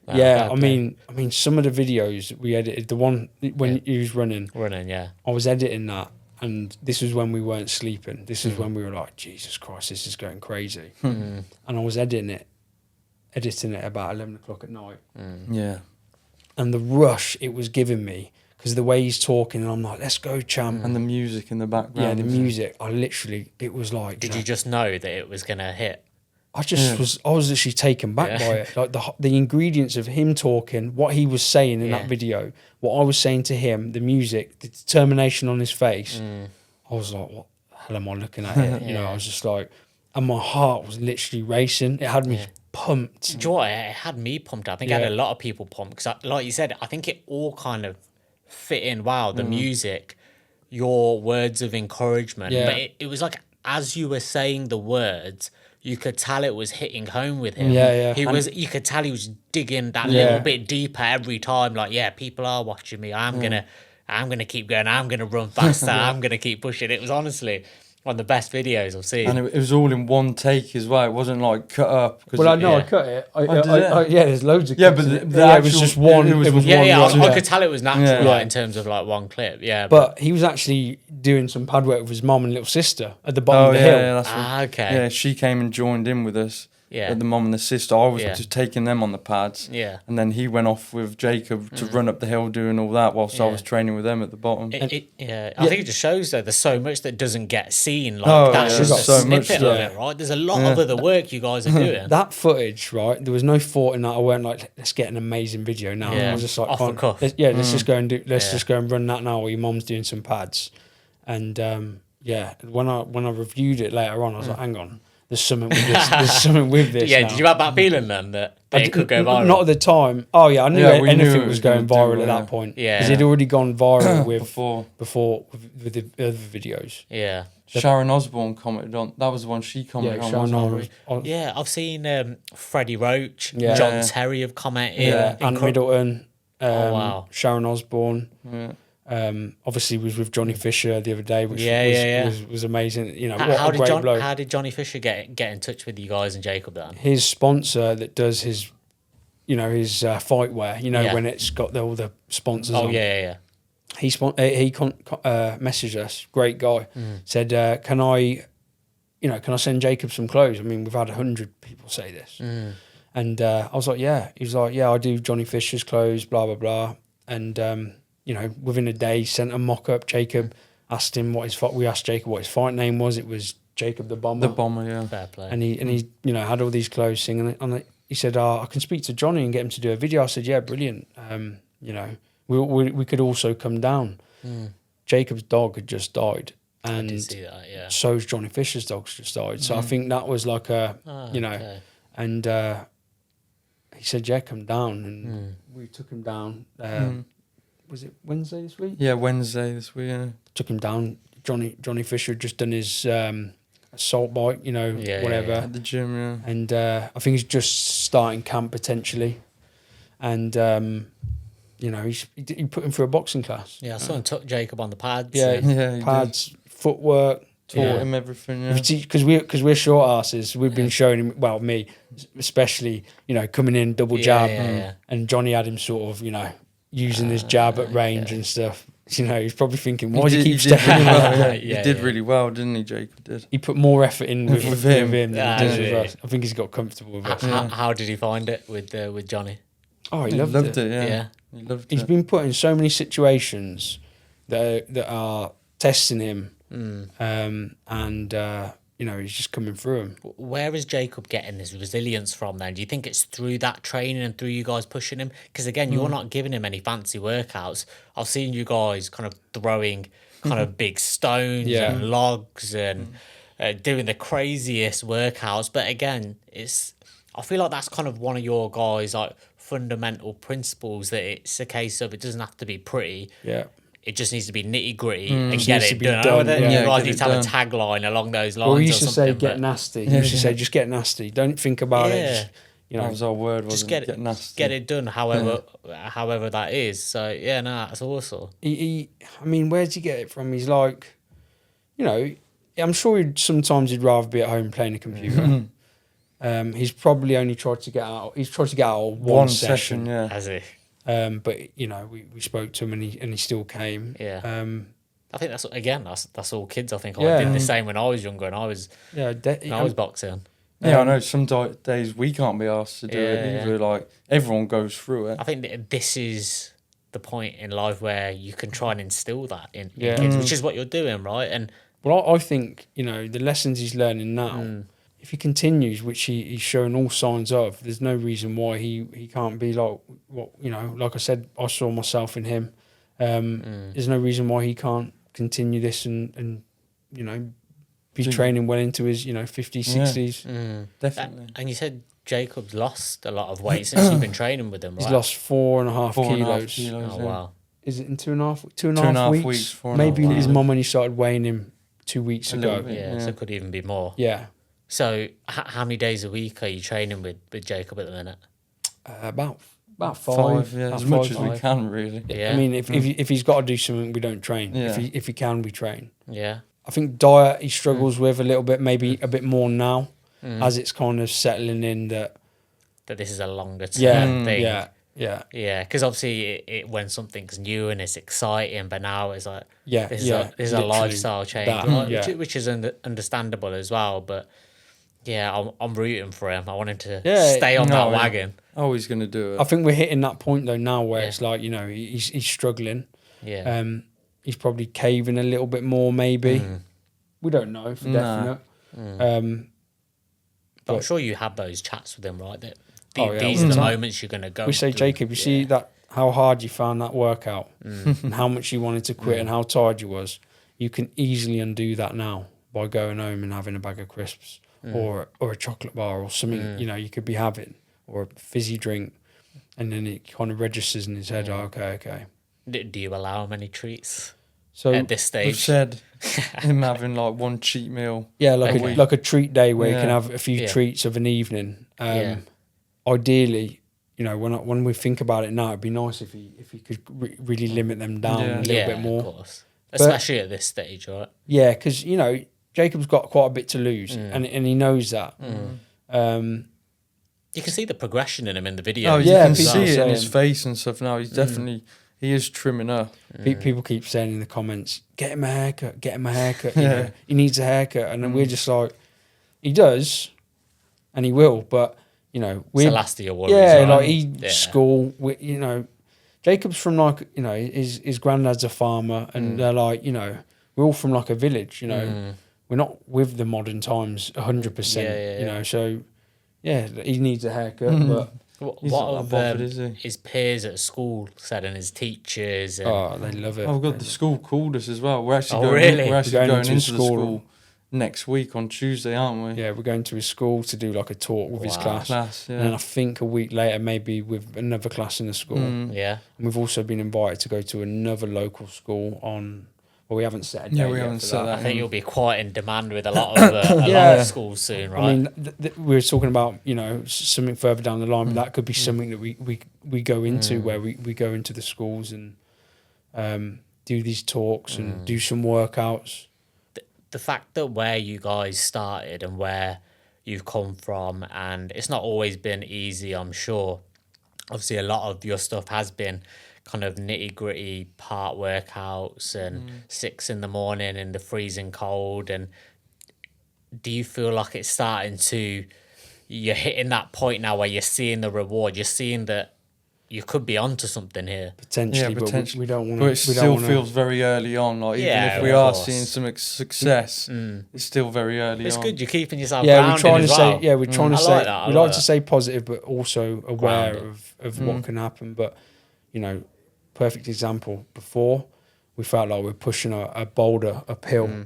I mean, some of the videos we edited, the one when he was running, I was editing that, and this was when we weren't sleeping. This is when we were like, Jesus Christ, this is going crazy. And I was editing it about 11 o'clock at night. Yeah. And the rush it was giving me, because the way he's talking, and I'm like, let's go, champ. And the music in the background. Yeah, the music. It was like... Did you just know that it was going to hit? I was literally taken back by it. Like the ingredients of him talking, what he was saying in that video, what I was saying to him, the music, the determination on his face. I was like, what the hell am I looking at here? I was just like... And my heart was literally racing. It had me pumped. Do you know what? It had me pumped. I think it had a lot of people pumped. Because like you said, I think it all kind of fit in. Wow, the music, your words of encouragement. But it was like, as you were saying the words, you could tell it was hitting home with him. You could tell he was digging that little bit deeper every time. Like, people are watching me. I'm I'm going to keep going. I'm going to run faster. I'm going to keep pushing. It was honestly one of the best videos I've seen. And it was all in one take as well. It wasn't like cut up. Well, I know I cut it. Yeah, there's loads of yeah, cuts but in it. the Yeah, it actual, was just one. It was one I run. could tell it was natural, Yeah. like, in terms of like one clip. Yeah, But he was actually doing some pad work with his mum and little sister at the bottom of the hill. Yeah, that's right. okay. Yeah, she came and joined in with us. Yeah. The mum and the sister. I was Yeah. just taking them on the pads. Yeah. And then he went off with Jacob to run up the hill doing all that whilst I Yeah. was training with them at the bottom. I think it just shows though there's so much that doesn't get seen. Like Oh, that's yeah, just a there's so much, snippet of yeah. it, right? There's a lot of other work you guys are doing. That footage, right? There was no thought in that. I weren't like, let's get an amazing video now. Yeah. I was just like, Off the fine, cuff. let's just go and just go and run that now while your mum's doing some pads. And when I reviewed it later on, I was like, hang on, there's something with this. There's something with this. Yeah, now. did you have that feeling then that it could go viral? Not at the time. Oh yeah, I knew Yeah, we knew anything it was was going gonna viral do at well, that point. Yeah. because it'd already gone viral with Before. with the other videos. Yeah. Sharon Osbourne commented on. That was the one she commented on. Sharon wasn't Osbourne. it? Yeah, I've seen Freddie Roach, Yeah. John Terry have commented. Yeah, Ant Middleton, wow. Sharon Osbourne. Yeah. Obviously was with Johnny Fisher the other day, which was amazing. You know, How what a great did bloke. how did Johnny Fisher get in touch with you guys and Jacob then? His sponsor that does his, his fight wear. Yeah. When it's got all the sponsors. Oh on. yeah. He messaged us. Great guy. Said, can I send Jacob some clothes? I mean, we've had 100 people say this. And I was like, yeah. He was like, yeah, I do Johnny Fisher's clothes, blah, blah, blah. And, within a day, sent a mock-up. Jacob asked him we asked Jacob what his fight name was. It was Jacob the Bomber. The Bomber, yeah. Fair play. And he had all these clothes singing. And he said, I can speak to Johnny and get him to do a video. I said, yeah, brilliant. We could also come down. Jacob's dog had just died. I And did see that, yeah. so's Johnny Fisher's dog's just died. So I think that was like okay. and he said, yeah, come down. And we took him down. Was it Wednesday this week? Yeah, Wednesday this week, yeah. Took him down. Johnny Fisher had just done his assault bike, whatever. At the gym, yeah. And I think he's just starting camp potentially. And, he put him through a boxing class. Yeah, someone took Jacob on the pads. Yeah, and- Yeah, he pads, footwork. Taught him everything, yeah. Because we're short asses. We've been showing him, well, me especially, coming in double jab, yeah. and Johnny had him sort of, using his jab at range and stuff. He's probably thinking, why does he keep stepping in? He did really well, didn't he, Jacob did? He put more effort in with him than he does with Yeah. us. I think he's got comfortable with us. How did he find it with Johnny? Oh, he He loved loved it. it, yeah. Yeah. He loved He's it. been put in so many situations that are testing him, and he's just coming through them. Where is Jacob getting his resilience from then? Do you think it's through that training and through you guys pushing him? Because again, you're not giving him any fancy workouts. I've seen you guys kind of throwing kind of big stones and logs and doing the craziest workouts. But again, I feel like that's kind of one of your guys' like fundamental principles, that it's a case of it doesn't have to be pretty. Yeah. It just needs to be nitty gritty and Just get needs it to be done. done, You yeah. guys Get need it to have done. a tagline along those lines. Well, we used or to say, something, get but- nasty. We used to say, just get nasty. Don't think about it. Just, That was our word, wasn't Just get it? Nasty. get it done. However that is. So yeah, no, that's awesome. I mean, where'd he get it from? He's like, I'm sure sometimes he'd rather be at home playing a computer. He's probably only tried to get out. He's tried to get out of one session. yeah. Has he? But we spoke to him and he still came. Yeah. I think that's all kids. I think Yeah. I did the same when I was younger and I was boxing. Yeah, I know. Some days we can't be asked to do Yeah, it either. Like, everyone goes through it. I think that this is the point in life where you can try and instill that in Yeah. kids, which is what you're doing, right? And Well, I think, the lessons he's learning now, if he continues, which he's showing all signs of, there's no reason why he can't be like like I said, I saw myself in him. There's no reason why he can't continue this and be training well into his 50s, 60s. Definitely. and you said Jacob's lost a lot of weight since you've been training with him, right? He's lost 4.5 4.5 kilos. kilos. Oh wow. Is it in two and a half weeks? 4.5 Maybe his kilos. mum when he started weighing him 2 weeks A ago. little bit. Yeah, so it could even be more. Yeah, So how many days a week are you training with Jacob at the minute? about About five. Yeah, about as much as five. we can, really. Yeah. I mean, if he's got to do something, we don't train. Yeah. If he can, we train. Yeah. I think diet he struggles with a little bit, maybe a bit more now, as it's kind of settling in that. That this is a longer term thing. Yeah. Because obviously when something's new and it's exciting, but now it's like Yeah, this is yeah, a literally lifestyle change, that, like, yeah. which is understandable as well. But yeah, I'm rooting for him. I want him to Yeah, stay on no, that yeah. wagon. Oh, he's going to do it. I think we're hitting that point though now where Yeah. it's like, you know, he's struggling. Yeah. He's probably caving a little bit more, maybe. We don't know for No. definite. But I'm sure you have those chats with him, right? That Oh, yeah, these all are the the time. moments you're going to go. We say, through. Jacob, you see that how hard you found that workout and how much you wanted to quit and how tired you was. You can easily undo that now by going home and having a bag of crisps or a chocolate bar or something, you know, you could be having, or a fizzy drink. And then it kind of registers in his head, oh, okay. Do you allow him any treats So at this We've stage? said him having like one cheat meal. yeah, like a treat day where you can Yeah. have a few Yeah. treats of an evening. Yeah. Ideally, you know, when we think about it now, it'd be nice if he could really limit them down Yeah. a little bit more. Of course. Especially at this stage, right? Yeah, because you know Jacob's got quite a bit to lose, and he knows that. You can see the progression in him in the video. Oh, you Yeah, can people see it in his saying- face and stuff now. He's definitely, he is trimming up. People keep saying in the comments, "Get him a haircut, get him a haircut." You know, he needs a haircut, and then we're just like, he does, and he will, but you know, It's we the last of your worries, yeah, right? like school. You know, Jacob's from like, you know, his granddad's a farmer, and they're like, you know, we're all from like a village. You know, we're not with the modern times 100%. Yeah. You know, so yeah, he needs a haircut, but What He's not have that bothered, is he? his peers at school said, and his teachers? And oh, they love it. Oh god, the school called us as well. We're actually Oh, going. really? We're actually We're going going into into the school. school next week on Tuesday, aren't we? Yeah, we're going to his school to do like a talk with his Wow. class. Class, And then I yeah. think a week later, maybe with another class in the school. yeah. And we've also been invited to go to another local school on. Well, we haven't set a Yeah, date we yet haven't for set I that. think you'll be quite in demand with a lot of lot Yeah. of schools soon, right? I mean, we were talking about, you know, something further down the line, but that could be something that we go into where we go into the schools and do these talks and do some workouts. The fact that where you guys started and where you've come from, and it's not always been easy, I'm sure. Obviously, a lot of your stuff has been kind of nitty gritty part workouts and 6 a.m. in the freezing cold. And do you feel like it's starting to, you're hitting that point now where you're seeing the reward, you're seeing that you could be onto something here? Potentially, Yeah, but potentially. we don't want But to. it still feels very early on. Like Yeah, even if we of are course. seeing some success, it's still very early It's on. good, you're keeping yourself Yeah, we're grounded trying to as say. well. Yeah, we're trying to I say. like that, I We like like to that. say positive, but also aware Grounded. of what can happen. But you know, perfect example. Before, we felt like we're pushing a boulder uphill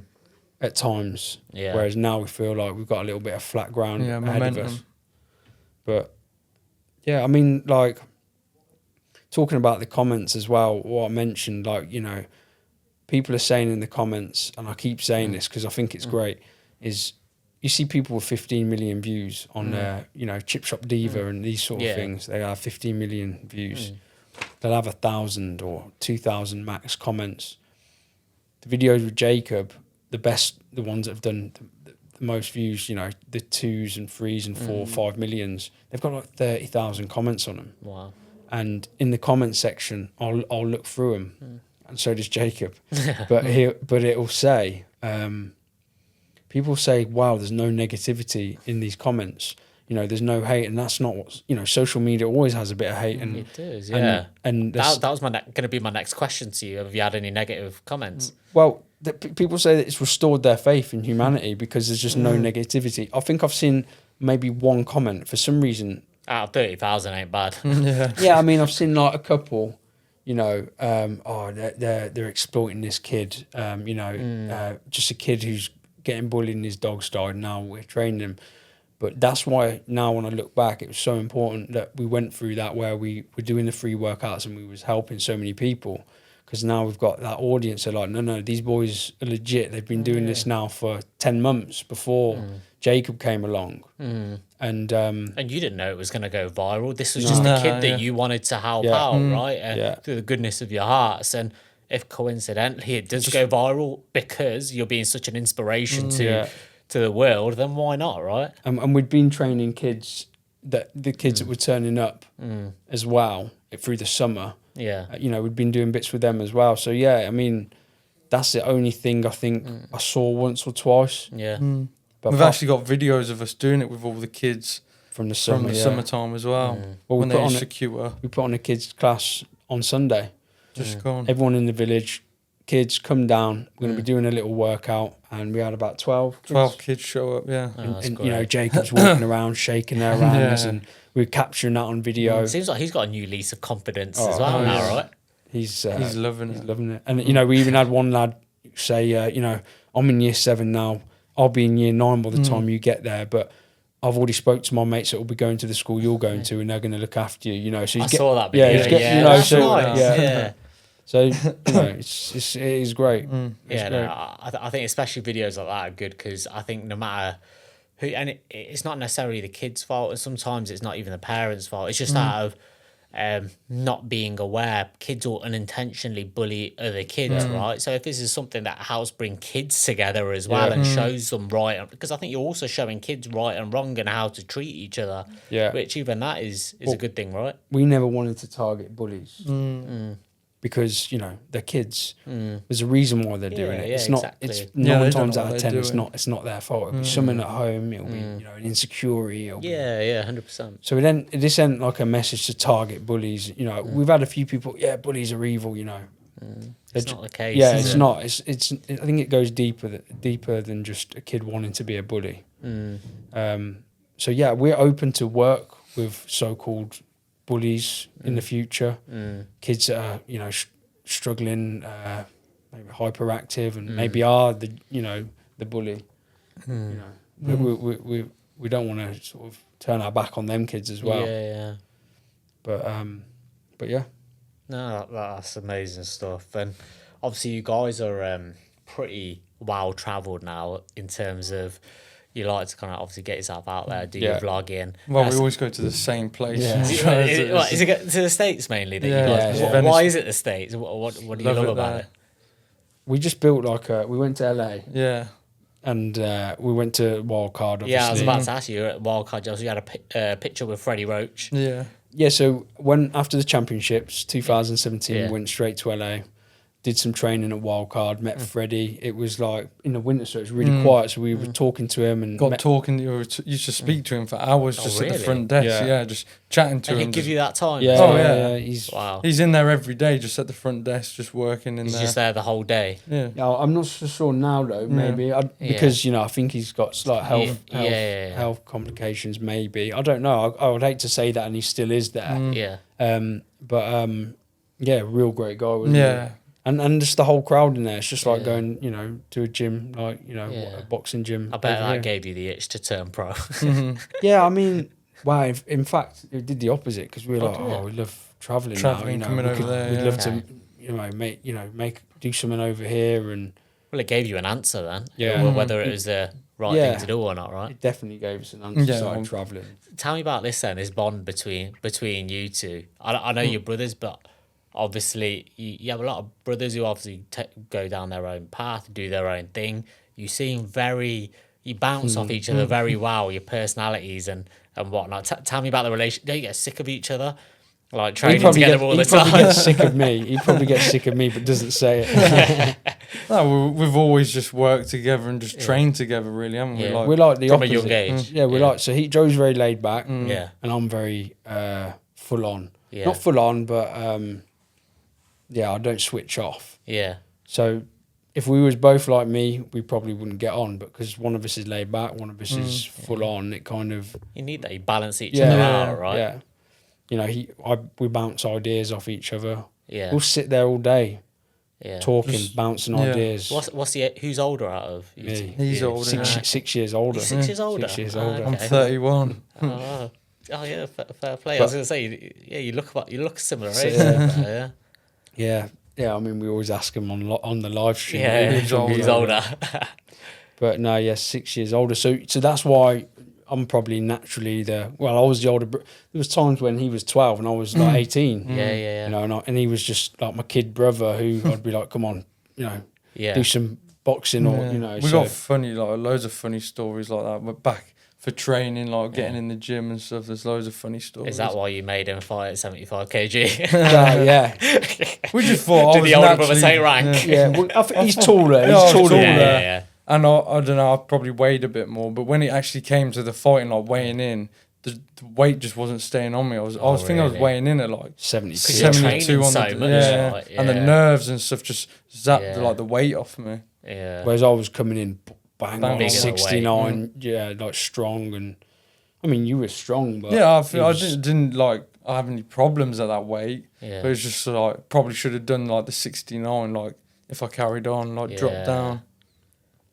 at times, Yeah. whereas now we feel like we've got a little bit of flat ground Yeah, ahead of us. momentum. But yeah, I mean, like talking about the comments as well. What I mentioned, like, you know, people are saying in the comments, and I keep saying this because I think it's great, is you see people with 15 million views on their, you know, Chip Shop Diva and these sort of Yeah. things. They have 15 million views. They'll have 1,000 or 2,000 max comments. The videos with Jacob, the ones that have done the most views, you know, the 2s and 3s and 4, 5 millions, they've got like 30,000 comments on them. Wow. And in the comment section, I'll look through them, and so does Jacob. but it'll say, people say, "Wow, there's no negativity in these comments. You know, there's no hate," and that's not what, you know. Social media always has a bit of hate, and It does, yeah. and That was going to be my next question to you. Have you had any negative comments? well, people say that it's restored their faith in humanity because there's just no negativity. I think I've seen maybe one comment for some reason. Out of 30,000 ain't bad. Yeah. Yeah, I mean, I've seen like a couple, you know, they're exploiting this kid, you know, just a kid who's getting bullied and his dog's died. Now we're training him. But that's why now when I look back, it was so important that we went through that where we were doing the free workouts and we was helping so many people. because now we've got that audience. They're like, no, these boys are legit. They've been doing this now for 10 months before Jacob came along. And you didn't know it was going to go viral. This was just a kid that you wanted to help out, right? And through the goodness of your hearts. And if coincidentally it does go viral because you're being such an inspiration to the world, then why not, right? And we'd been training kids, that were turning up as well through the summer. Yeah. You know, we'd been doing bits with them as well. So yeah, I mean, that's the only thing I think I saw once or twice. Yeah. But We've actually got videos of us doing it with all the kids from the summer, summertime as well. Well, when they used to queue up. We put on a kids class on Sunday. Just gone. Everyone in the village, kids, come down. We're going to be doing a little workout, and we had about 12 kids. 12 kids show up, yeah. And you know, Jacob's walking around, shaking their hands, and we're capturing that on video. Seems like he's got a new lease of confidence as well now, right? He's loving it. He's loving it. And, you know, we even had one lad say, you know, I'm in year 7 now. I'll be in year 9 by the time you get there, but I've already spoke to my mates that will be going to the school you're going to, and they're going to look after you. You know, so I saw that video. He's Yeah, you know, that's so nice. Yeah. So you know, it is great. Yeah, no, I think especially videos like that are good because I think no matter who, and it's not necessarily the kid's fault, and sometimes it's not even the parents' fault. It's just out of not being aware. Kids will unintentionally bully other kids, right? So if this is something that helps bring kids together as well and shows them right, because I think you're also showing kids right and wrong and how to treat each other. Yeah, which even that is a good thing, right? We never wanted to target bullies. Because, you know, they're kids. There's a reason why they're doing it. It's not. Exactly. It's 9 times don't know out what of they're 10. It's doing. not. It's not their fault. It'll be something at home. It'll be, you know, an insecurity. It'll be, 100%. so then this isn't like a message to target bullies. You know, we've had a few people. Yeah, bullies are evil. You know, It's not the case. yeah, is it's it? not. It's. I think it goes deeper than just a kid wanting to be a bully. So yeah, we're open to work with so-called bullies in the future. Kids that are, you know, struggling, maybe hyperactive, and maybe are the, you know, the bully. You know, we don't want to sort of turn our back on them kids as well. Yeah. But yeah. No, that's amazing stuff. And obviously you guys are pretty well travelled now in terms of you like to kind of obviously get yourself out there, do your vlogging. Well, we always go to the same place. Yeah. Is it to the States mainly that you guys? Yeah. Why is it the States? What do you love about it? We just built we went to LA. Yeah. And we went to Wildcard, obviously. Yeah, I was about to ask you at Wildcard. You had a picture with Freddie Roach. Yeah. Yeah, so after the championships, 2017, went straight to LA, did some training at Wildcard, met Freddie. It was like in the winter, so it was really quiet. So we were talking to him and talking. Used to speak to him for hours just at the front desk. Yeah. Just chatting to And him. he'd give you that time. Yeah, He's in there every day, just at the front desk, just working in He's there. just there the whole day. Yeah. I'm not so sure now though. Maybe because you know I think he's got slight health complications. Maybe I don't know. I would hate to say that, and he still is there. Yeah. But yeah, real great guy. Wasn't he? And just the whole crowd in there. It's just like going, you know, to a gym, like, you know, a boxing gym. I bet over that here. gave you the itch to turn pro. Yeah, I mean, wow. In fact, it did the opposite because we were like, we love traveling now. You know, coming over there. we'd love to, you know, do something over here, and Well, it gave you an answer then. Yeah. Whether it was the right thing to do or not, right? it definitely gave us an answer to start traveling. Tell me about this then, this bond between you two. I know you're brothers, but obviously you have a lot of brothers who obviously go down their own path, do their own thing. You seem you bounce off each other very well, your personalities and whatnot. Tell me about the relationship. Don't you get sick of each other? Like training together all the time? He probably gets sick of me. He probably gets sick of me, but doesn't say it. No, we've always just worked together and just trained together, really, haven't we? Yeah. We're like the From opposite. a young age. Yeah, we're like, so Joe's very laid back. Yeah. And I'm very full on. Yeah. Not full on, but I don't switch off. Yeah. So if we was both like me, we probably wouldn't get on. But because one of us is laid back, one of us is full on, it kind of... You need that. You balance each other out, right? Yeah. You know, we bounce ideas off each other. Yeah. We'll sit there all day Yeah. talking, bouncing ideas. Who's older out of you Me. two? He's older. 6 years older. He's 6 years older. 6 years Ah, older. I'm okay. 31. Oh yeah, fair play. I was gonna say, you look similar, So, right? Yeah, I mean, we always ask him on the live stream. Yeah, Who's who's older? But no, 6 years older. So that's why I'm probably naturally I was the older. There was times when he was 12 and I was like 18. Yeah. You know, and he was just like my kid brother who I'd be like, come on, you know, do some boxing or, you know. We got loads of funny stories like that. But back for training, like getting in the gym and stuff, there's loads of funny stories. Is that why you made him fight at 75 kg? Yeah. We just thought Did the older brother take rank? Yeah, well, I think he's taller. He's he's taller. taller. Yeah. And I don't know, I probably weighed a bit more, but when it actually came to the fighting, like weighing in, the weight just wasn't staying on me. I was thinking I was weighing in at like 72. 72 on so the much, like, and the nerves and stuff just zapped Yeah. like the weight off me. Yeah. Whereas I was coming in bang Bang on bigger 69, like strong, and I mean you were strong, but Yeah, I didn't like I have any problems at that weight. Yeah. But it's just like probably should have done like the 69, like if I carried on, like dropped down.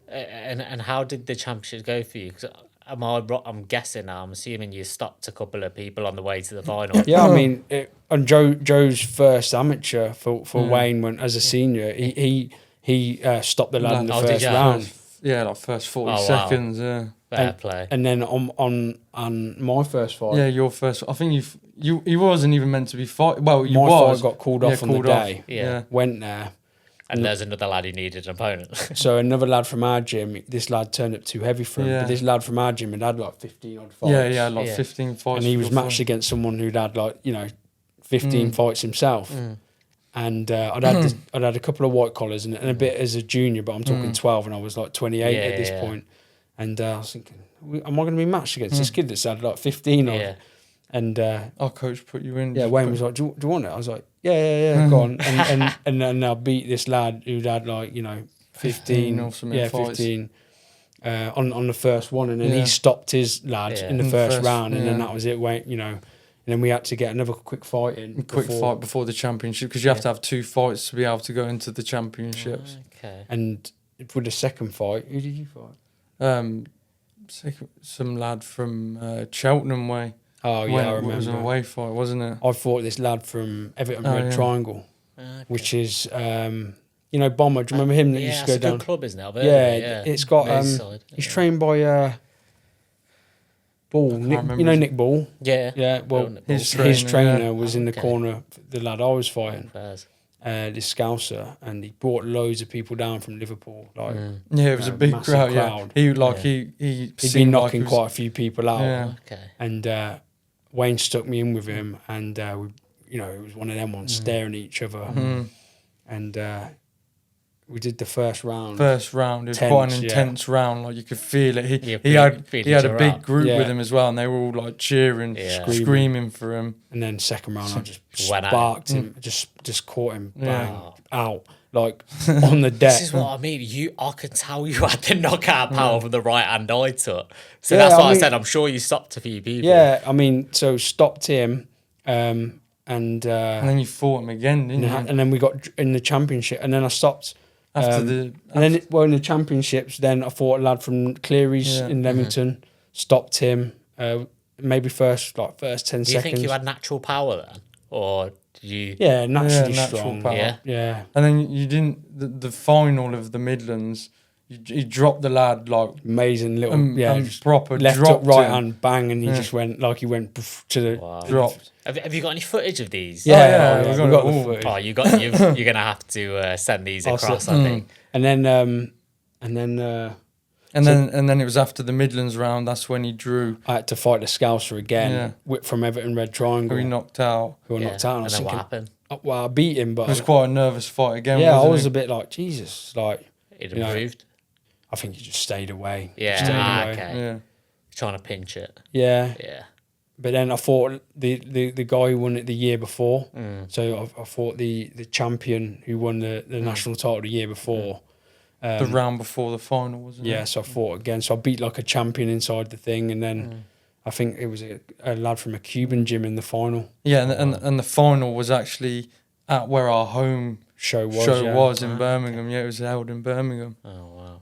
And how did the championships go for you? 'Cause I'm guessing now. I'm assuming you stopped a couple of people on the way to the final. yeah, I mean, on Joe's first amateur for Wayne went as a senior. He stopped the lad in the first round. Yeah, like first 40 Oh, wow. seconds. Yeah. Fair play. And then on my first fight, Yeah, your first. I think he wasn't even meant to be fight. Well, you my was. fight got called off on the day. Yeah. Went there. And there's another lad who needed an opponent. So another lad from our gym, this lad turned up too heavy for him. Yeah. But this lad from our gym had like 15 odd fights. Yeah, like Yeah. 15 fights. And he was before. matched against someone who'd had like 15 fights himself. And I'd had a couple of white collars and a bit as a junior, but I'm talking 12, and I was like 28 at this point. And I was thinking, am I going to be matched against this kid that's had like 15 odd? Yeah. And Our coach put you in. yeah, Wayne was like, do you want it? I was like, yeah, go on. And then I beat this lad who'd had like 15 or something fights. 15 on the first one, and then Yeah. he stopped his lad in the first round, and then yeah. that was it. And then we had to get another quick fight in. Fight before the championship, because you have to have 2 fights to be able to go into the championships. Okay. And for the second fight, who did you fight? Some lad from Cheltenham way. Oh yeah, I It was an remember. away fight, wasn't it? I fought this lad from Everton Red yeah. Triangle, Okay. which is Bomber. Do you remember him that Yeah, used to it's go a down? good club, isn't it? Yeah, it's got Merseyside, he's yeah. trained by Ball. remember You know his- Nick Ball. Yeah. Yeah, well, Nick Ball. his his trainer, trainer was in the Okay. corner. The lad I was fighting, Fairs. this Scouser, and he brought loads of people down from Liverpool. Like Yeah, it was a big massive crowd. crowd. Yeah, Yeah. he he'd seemed been like knocking he was- quite a few people out. Yeah. Okay. And Wayne stuck me in with him, and it was one of them ones staring at each other, and we did the first round. First round, it was Tense, quite an yeah. intense round. Like you could feel it. Yeah, He had feed he had each a other big up. group Yeah. with him as well, and they were all like cheering, Yeah. screaming for him. And then second round, I just Went at sparked him, just caught him, bang, Yeah. out, like on the deck. This is what I mean. I could tell you had the knockout power from the right hand I took. So Yeah, that's why I I mean- said I'm sure you stopped a few people. Yeah, I mean, so stopped him, and And then you fought him again, didn't you? and then we got in the championship, and then I stopped. After And then, in the championships, then I fought a lad from Cleary's Yeah. in Leamington, stopped him, maybe first 10 Do you seconds. think you had natural power then? Or did you... Yeah, naturally natural strong. power. Yeah. Yeah, And then you didn't the final of the Midlands. You dropped the lad like amazing little, just proper left dropped up, right him. hand, bang, and he Yeah. just went like he went to the. Wow. Dropped. Have you got any footage of these? Yeah, we we got got it the all. footage. Oh, you're gonna have to send these I'll across. send- I think. And then And then it was after the Midlands round. That's when he drew. I had to fight the Scouser again, Yeah. from Everton Red Triangle, Who he knocked out. who I Yeah. knocked out. And I And was then what thinking, happened? well, I beat him, but It was quite a nervous fight again. yeah, I wasn't was it? a bit like Jesus. Like It You know, improved. I think he just stayed away. Yeah. Stayed away. Okay. Yeah. Trying to pinch it. Yeah. Yeah. But then I fought the guy who won it the year before. Mm. So I fought the champion who won the national title the year before. The round before the final, wasn't Yeah, it? so I fought again. So I beat like a champion inside the thing, and then I think it was a lad from a Cuban gym in the final Yeah, and the final was actually at where our home show show was in Ah, Birmingham. Yeah, it was held in Birmingham. Oh wow.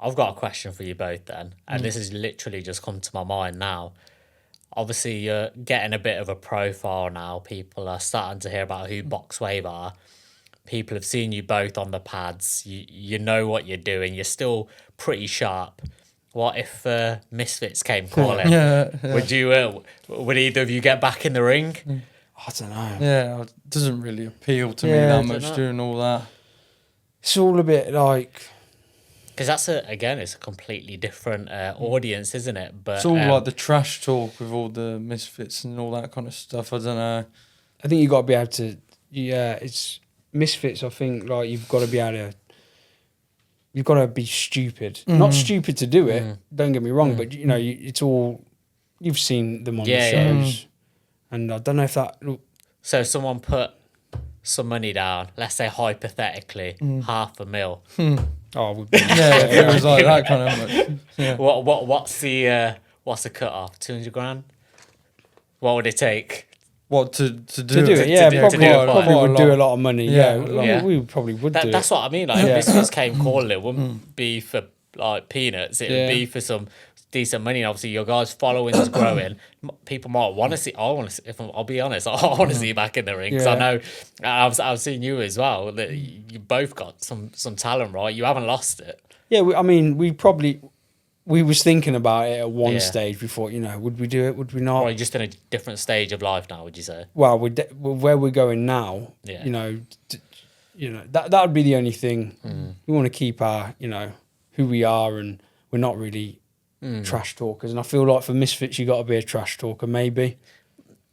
I've got a question for you both then, and this has literally just come to my mind now. Obviously, you're getting a bit of a profile now. People are starting to hear about who Boxwave are. people have seen you both on the pads. You know what you're doing. You're still pretty sharp. What if Misfits came calling? Would you? Would either of you get back in the ring? I don't know. Yeah, it doesn't really appeal to me that much doing all that. It's all a bit like... Because that's it's a completely different audience, isn't it? But it's all like the trash talk with all the Misfits and all that kind of stuff. I don't know. I think you got to be able to... Yeah, it's... Misfits, I think, like, you've got to be able to... You've got to be stupid. Not stupid to do it, don't get me wrong, but, you know, it's all... You've seen them on the shows. And I don't know if that... So if someone put some money down, let's say hypothetically, $500,000. Oh, it would be... Yeah, it was like that kind of much. Yeah. What's the cut off? 200 grand? What would it take? What to do? To do it, yeah, probably would do a lot of money. Yeah, we probably would do it. That's what I mean. Like, if Misfits came calling, it wouldn't be for like peanuts. It would be for some decent money. And obviously, your guys' following is growing. People might want to see. I want to. If I'll be honest, I want to see you back in the ring because I know I've seen you as well. That you both got some talent, right? You haven't lost it. Yeah, we was thinking about it at one stage before. You know, would we do it? Would we not? Or are you just in a different stage of life now? Would you say? Well, where we're going now. Yeah. You know, that would be the only thing. We want to keep our, you know, who we are, and we're not really trash talkers. And I feel like for Misfits, you got to be a trash talker, maybe.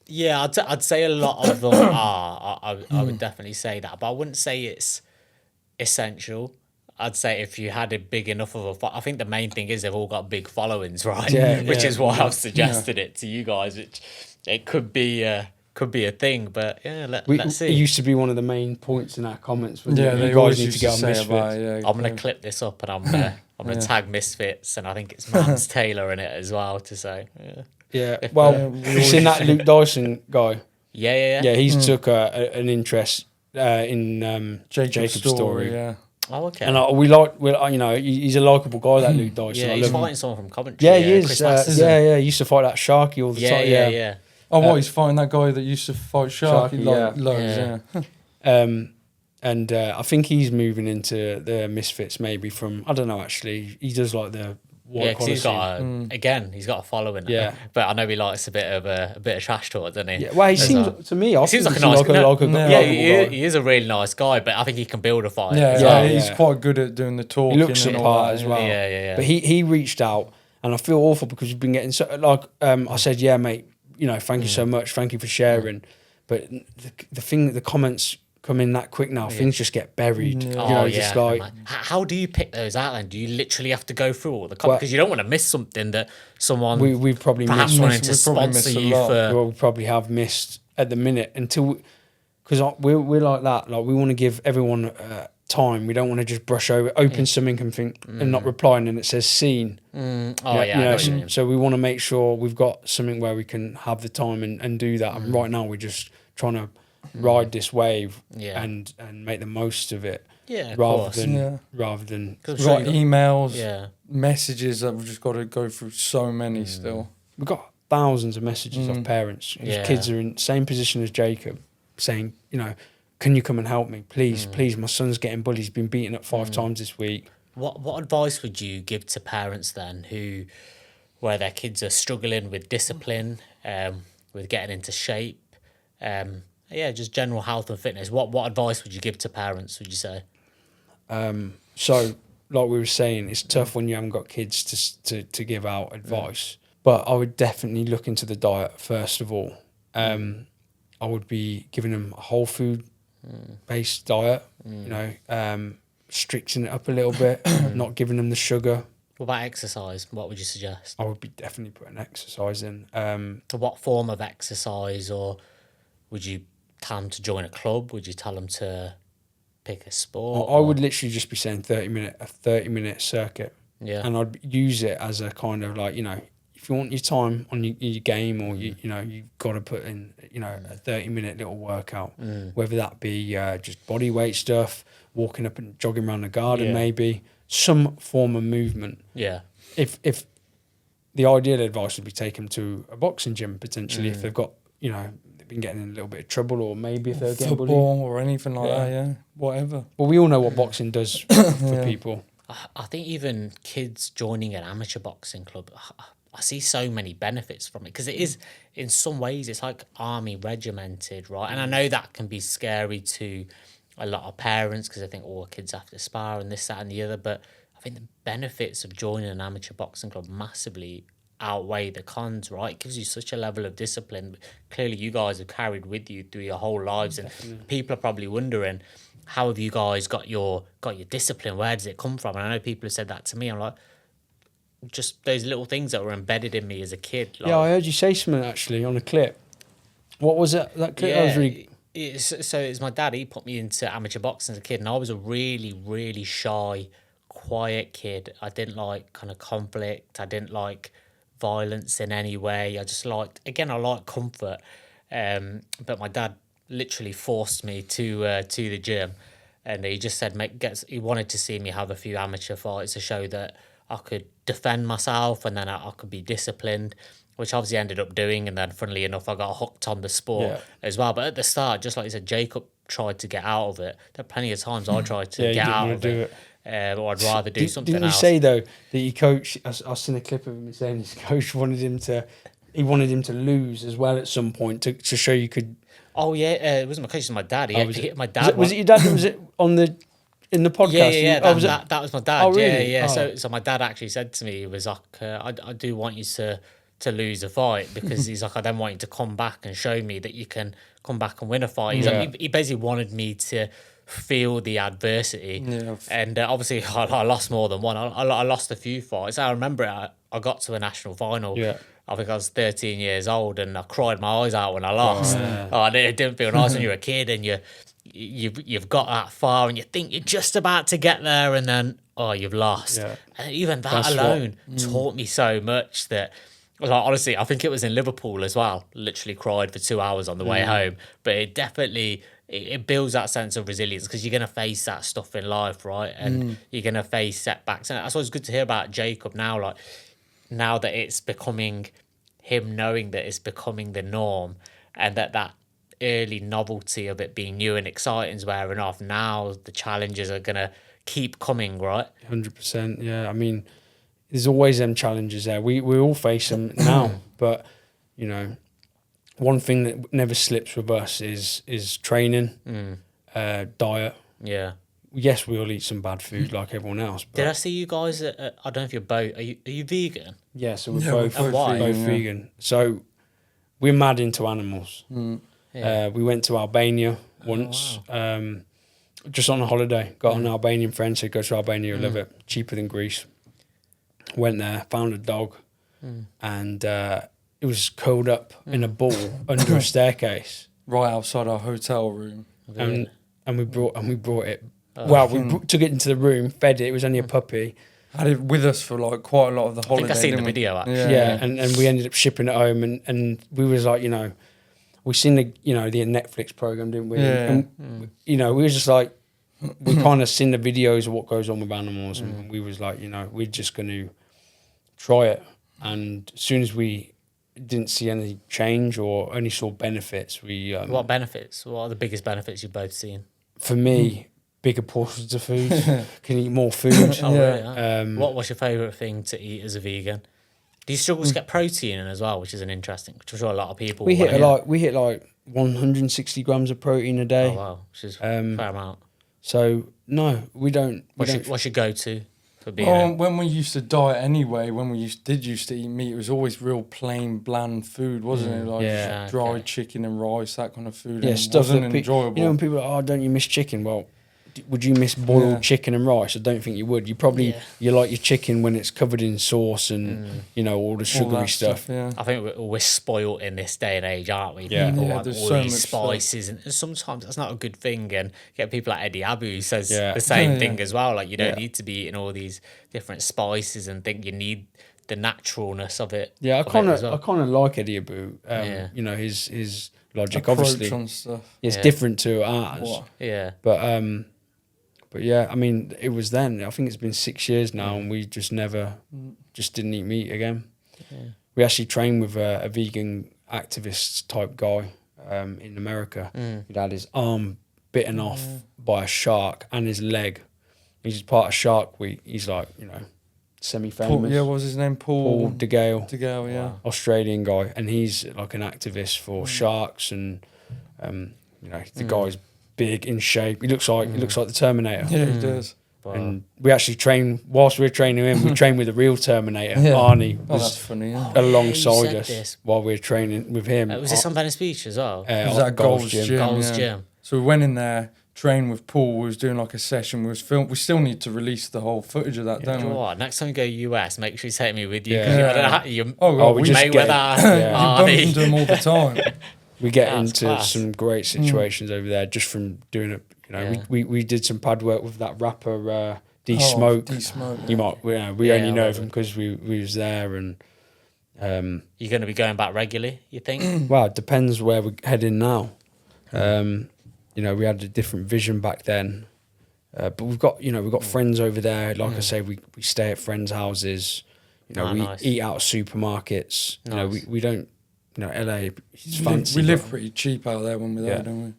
Yeah, I'd say a lot of them are. I would definitely say that, but I wouldn't say it's essential. I'd say if you had a big enough of I think the main thing is they've all got big followings, right? Which is why I've suggested it to you guys. It could be a thing, but let's see. It used to be one of the main points in our comments. You they guys need to get on Misfits. I'm gonna clip this up and I'm gonna tag Misfits, and I think it's Mans Taylor in it as well to say. Well, you've seen that Luke Dyson guy. Yeah. He's took an interest in Jacob's story. Yeah. Oh, okay. And we you know, he's a likeable guy, that Luke Dyson. Yeah, he's fighting someone from Coventry. Yeah, he is. He used to fight that Sharky all the time. Yeah. Oh, he's fighting that guy that used to fight Sharky loads, And I think he's moving into the Misfits maybe from, I don't know, actually. He does like the white because he's got he's got a following. Yeah. But I know he likes a bit of trash talk, doesn't he? Yeah. Well, he seems to me. He seems like a nice guy. He is a really nice guy, but I think he can build a fight. He's quite good at doing the talking. He looks the part as well. Yeah. But he reached out, and I feel awful because we've been getting so I said, yeah, mate, you know, thank you so much, thank you for sharing. But the comments come in that quick now, things just get buried. You know, just like... How do you pick those out then? Do you literally have to go through all the comments? Because you don't want to miss something that someone we probably perhaps wanted to sponsor you for... Well, we probably have missed at the minute until... Because we're like that. Like, we want to give everyone time. We don't want to just brush open something and think and not replying and it says seen. So we want to make sure we've got something where we can have the time and do that. And right now we're just trying to ride this wave and make the most of it. Rather than write emails, messages that we've just got to go through so many still. We've got thousands of messages of parents whose kids are in the same position as Jacob, saying, you know, can you come and help me? Please, my son's getting bullied. He's been beaten up 5 times this week. What advice would you give to parents then where their kids are struggling with discipline, with getting into shape, just general health and fitness? What advice would you give to parents, would you say? So, like we were saying, it's tough when you haven't got kids to give out advice. But I would definitely look into the diet first of all. I would be giving them a whole food based diet, you know, restricting it up a little bit, not giving them the sugar. What about exercise? What would you suggest? I would be definitely putting exercise in. To what form of exercise? Or would you tell them to join a club? Would you tell them to pick a sport? I would literally just be saying a 30-minute circuit. Yeah. And I'd use it as a kind of like, you know, if you want your time on your game, or you know, you've got to put in, you know, a 30-minute little workout, whether that be just body weight stuff, walking up and jogging around the garden, maybe some form of movement. Yeah. If the ideal advice would be take them to a boxing gym potentially, if they've got, you know, been getting in a little bit of trouble, or maybe if they're getting bullied. Football or anything like that, yeah, whatever. Well, we all know what boxing does for people. I think even kids joining an amateur boxing club, I see so many benefits from it, because it is, in some ways, it's like army regimented, right? And I know that can be scary to a lot of parents, because they think, oh, kids have to spar and this, that and the other. But I think the benefits of joining an amateur boxing club massively outweigh the cons, right? It gives you such a level of discipline. Clearly, you guys have carried with you through your whole lives, and people are probably wondering, how have you guys got your discipline? Where does it come from? And I know people have said that to me. I'm like, just those little things that were embedded in me as a kid. Like, Yeah, I heard you say something actually on a clip. What was it? That clip? yeah, I was really... so it's my dad. He put me into amateur boxing as a kid, and I was a really, really shy, quiet kid. I didn't like kind of conflict. I didn't like violence in any way. I just liked, again, I like comfort. But my dad literally forced me to the gym, and he just said, he wanted to see me have a few amateur fights to show that I could defend myself, and then I could be disciplined, which obviously ended up doing. And then, funnily enough, I got hooked on the sport as well. But at the start, just like you said, Jacob tried to get out of it. There are plenty of times I tried to get out of it. Or I'd rather do something else. Didn't you say, though, that your coach, I've seen a clip of him saying his coach wanted him to lose as well at some point to show you could... Oh, yeah, it wasn't my coach, it was my dad. My dad was it your dad? Was it in the podcast? Yeah, that was my dad. Oh, really? Yeah. So my dad actually said to me, he was like, I do want you to lose a fight, because he's like, I then want you to come back and show me that you can come back and win a fight. He's like, he basically wanted me to feel the adversity. Yeah. And obviously I lost more than one. I lost a few fights. I remember it, I got to a national final. Yeah. I think I was 13 years old, and I cried my eyes out when I lost. It didn't feel nice when you're a kid, and you've got that far, and you think you're just about to get there, and then you've lost. Yeah. And even that alone taught me so much that, like, honestly, I think it was in Liverpool as well. Literally cried for 2 hours on the way home. But it definitely it builds that sense of resilience, because you're gonna face that stuff in life, right? And you're gonna face setbacks. And that's what's good to hear about Jacob now. Like, now that it's becoming him knowing that it's becoming the norm, and that early novelty of it being new and exciting is wearing off. Now the challenges are gonna keep coming, right? 100%. Yeah, I mean, there's always them challenges there. We all face them now, but you know, one thing that never slips with us is training, diet. Yeah. Yes, we all eat some bad food like everyone else. But... Did I see you guys I don't know if you're both... Are you vegan? Yeah, so we're both vegan. So we're mad into animals. We went to Albania once, just on a holiday. Got an Albanian friend, said go to Albania, you'll love it. Cheaper than Greece. Went there, found a dog, and it was curled up in a ball under a staircase. Right outside our hotel room. And we brought it... we took it into the room, fed it. It was only a puppy. Had it with us for like quite a lot of the holiday. I think I seen the video actually. Yeah. And we ended up shipping it home, and we was like, we seen the the Netflix program, didn't we? Yeah. And we was just like, we kind of seen the videos of what goes on with animals, and we was like, we're just going to try it. And as soon as we didn't see any change or only saw benefits, we what benefits? What are the biggest benefits you've both seen? For me, bigger portions of food, can eat more food. Really? What's your favourite thing to eat as a vegan? Do you struggle to get protein in as well, which is interesting, which I'm sure a lot of people... We hit like 160 grams of protein a day. Oh, wow, which is a fair amount. So, no, we don't... What's your go-to for being... Well, when we used to diet anyway, when we used to eat meat, it was always real plain, bland food, wasn't it? Like dried chicken and rice, that kind of food. Yeah, stuff wasn't enjoyable. When people are like, don't you miss chicken? Well... Would you miss boiled chicken and rice? I don't think you would. You probably you like your chicken when it's covered in sauce and all the sugary stuff. I think we're spoiled in this day and age, aren't we? Yeah. People like all these spices, and sometimes that's not a good thing. And you get people like Eddie Abu who says the same thing as well. Like, you don't need to be eating all these different spices and think you need the naturalness of it. Yeah, I kind of like Eddie Abu. His logic, approach obviously, on stuff. It's different to ours. What? Yeah, but yeah, I mean, it was then. I think it's been 6 years now, and we just didn't eat meat again. Yeah. We actually trained with a vegan activist type guy in America. He'd had his arm bitten off by a shark and his leg. He's part of Shark Week. He's like, you know, semi-famous. What was his name? Paul DeGale. DeGale, yeah. Wow. Australian guy. And he's like an activist for sharks and, you know, the guy's big, in shape. He looks like the Terminator. Yeah, he does. Wow. And we actually whilst we were training him, we trained with the real Terminator. Yeah. Arnie Oh, was that's funny, yeah. alongside said us this. while we were training with him. Was this on Venice Beach as well? It was at Gold's Gym. Gold's yeah. Gym. So we went in there, trained with Paul. We was doing like a session. We still need to release the whole footage of that, Do don't you know we? what? Next time you go US, make sure you take me with you. Yeah. 'Cause you Yeah. know, you Oh, we we just mate get- with that. yeah. bump Arnie. into them all the time. We get That's into class. some great situations over there just from doing it. You know, Yeah. we did some pad work with that rapper D Smoke. D-Smoke. You might, we Yeah, only I know love him it. because we was there, and You're going to be going back regularly, you think? well, it depends where we're heading now. You know, we had a different vision back then, but we've got friends over there. Like I say, we stay at friends' houses. You know, Ah, we nice. eat out of supermarkets. You know, Nice. we don't. You know, LA is fancy. We live but- pretty cheap out there when we're there, Yeah. don't we?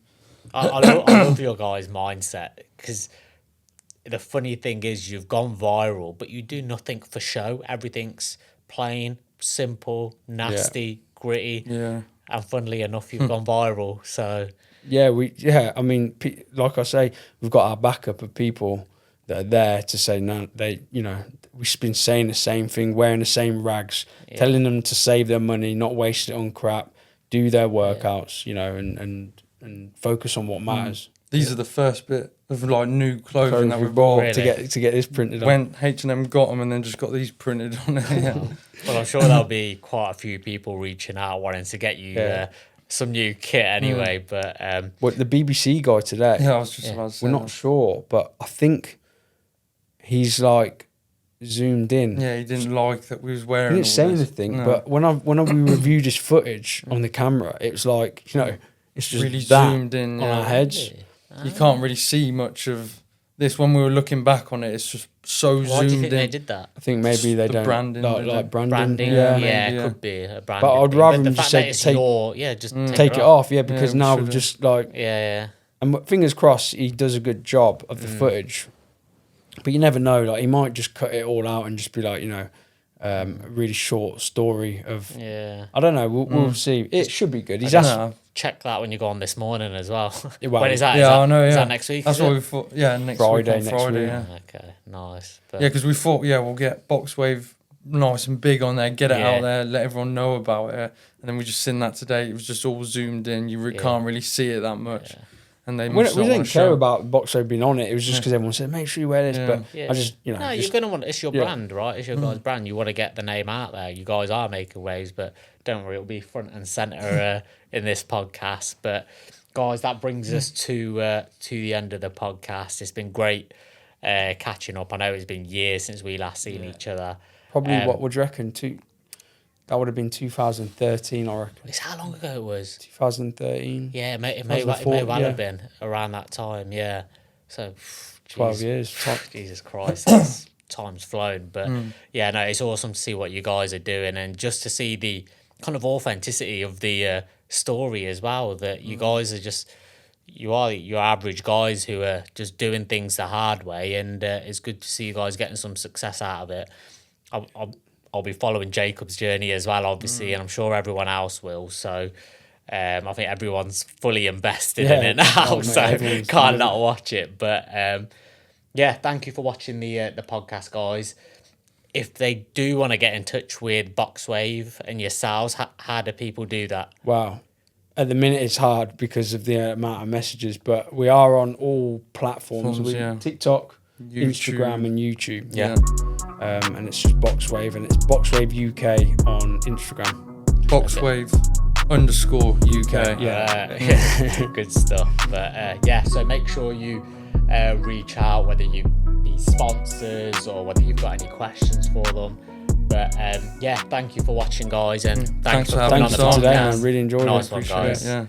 I love your guys' mindset because the funny thing is you've gone viral, but you do nothing for show. Everything's plain, simple, nasty, gritty, Yeah. and funnily enough, you've gone viral. So Yeah, I mean, like I say, we've got our backup of people that are there to say no. We've been saying the same thing, wearing the same rags, telling them to save their money, not waste it on crap, do their workouts, you know, and focus on what matters. These are the first bit of like new clothing that we we bought. Really? to get this printed on. When H&M got them and then just got these printed on it. Yeah. well, I'm sure there'll be quite a few people reaching out wanting to get you Yeah. some new kit anyway. But Well, the BBC guy today, Yeah, I was just about to say we're not that. sure, but I think he's like zoomed in. Yeah, he didn't like that we was wearing. He didn't all say this. anything, No. but when we reviewed his footage on the camera, it was like, you know, it's just really that zoomed in on our heads. You can't really see much of this when we were looking back on it. It's just so why do you zoomed think in. they did that? I think maybe they The don't branding, like, maybe. like branding. Branding, Yeah. yeah, maybe, it yeah. could be a branding. But I'd thing. rather the them fact just that say it's take just take it off, yeah, because we now we're should've. just like, Yeah, and fingers crossed he does a good job of the footage. But you never know, like he might just cut it all out and just be like, you know, a really short story of. yeah. I don't know. We'll see. It should be good. He's I asked. don't know. Check that when you go on this morning as well. Well, when is that? Yeah, Is that, I know. Is Yeah, that next week? That's is what it? we thought. Yeah, next Friday, week on next Friday. week. Yeah, Okay, nice. But yeah, because we thought, yeah, we'll get Boxwave nice and big on there, get it Yeah. out there, let everyone know about it, and then we just seen that today. It was just all zoomed in. You can't really see it that much, and they We must not didn't want to care show. about Boxwave being on it. It was just because everyone said, make sure you wear this. Yeah. But yeah. I just, you know, no, just, you're gonna want. It's your yeah. brand, right? It's your guys' brand. You want to get the name out there. You guys are making waves, but don't worry, it'll be front and center in this podcast. But guys, that brings us to the end of the podcast. It's been great catching up. I know it's been years since we last seen each other. probably what would you reckon? That would have been 2013, I reckon. It's how long ago it was? 2013. Yeah, it may 2004, well yeah. have been around that time. Yeah, so 12 geez, years. Jesus Christ, that's, time's flown. But yeah, no, it's awesome to see what you guys are doing and just to see the kind of authenticity of the story as well. That you guys are just, you are your average guys who are just doing things the hard way, and it's good to see you guys getting some success out of it. I'll be following Jacob's journey as well, obviously, and I'm sure everyone else will. So I think everyone's fully invested in it now, Oh, mate, so everyone's can't doing not watch it. But yeah, thank you for watching the podcast, guys. If they do want to get in touch with Boxwave and yourselves, how do people do that? Wow. At the minute, it's hard because of the amount of messages, but we are on all platforms. Yeah. TikTok, YouTube. Instagram, and YouTube. Yeah. And it's just Boxwave, and it's Boxwave UK on Instagram. Boxwave_UK. Yeah. Good stuff. But yeah, so make sure you reach out, whether you be sponsors or whether you've got any questions for them. But yeah, thank you for watching, guys, and thanks for coming on having the us on. Today, podcast. man, really enjoyed Nice it. one, Appreciate guys. it, yeah.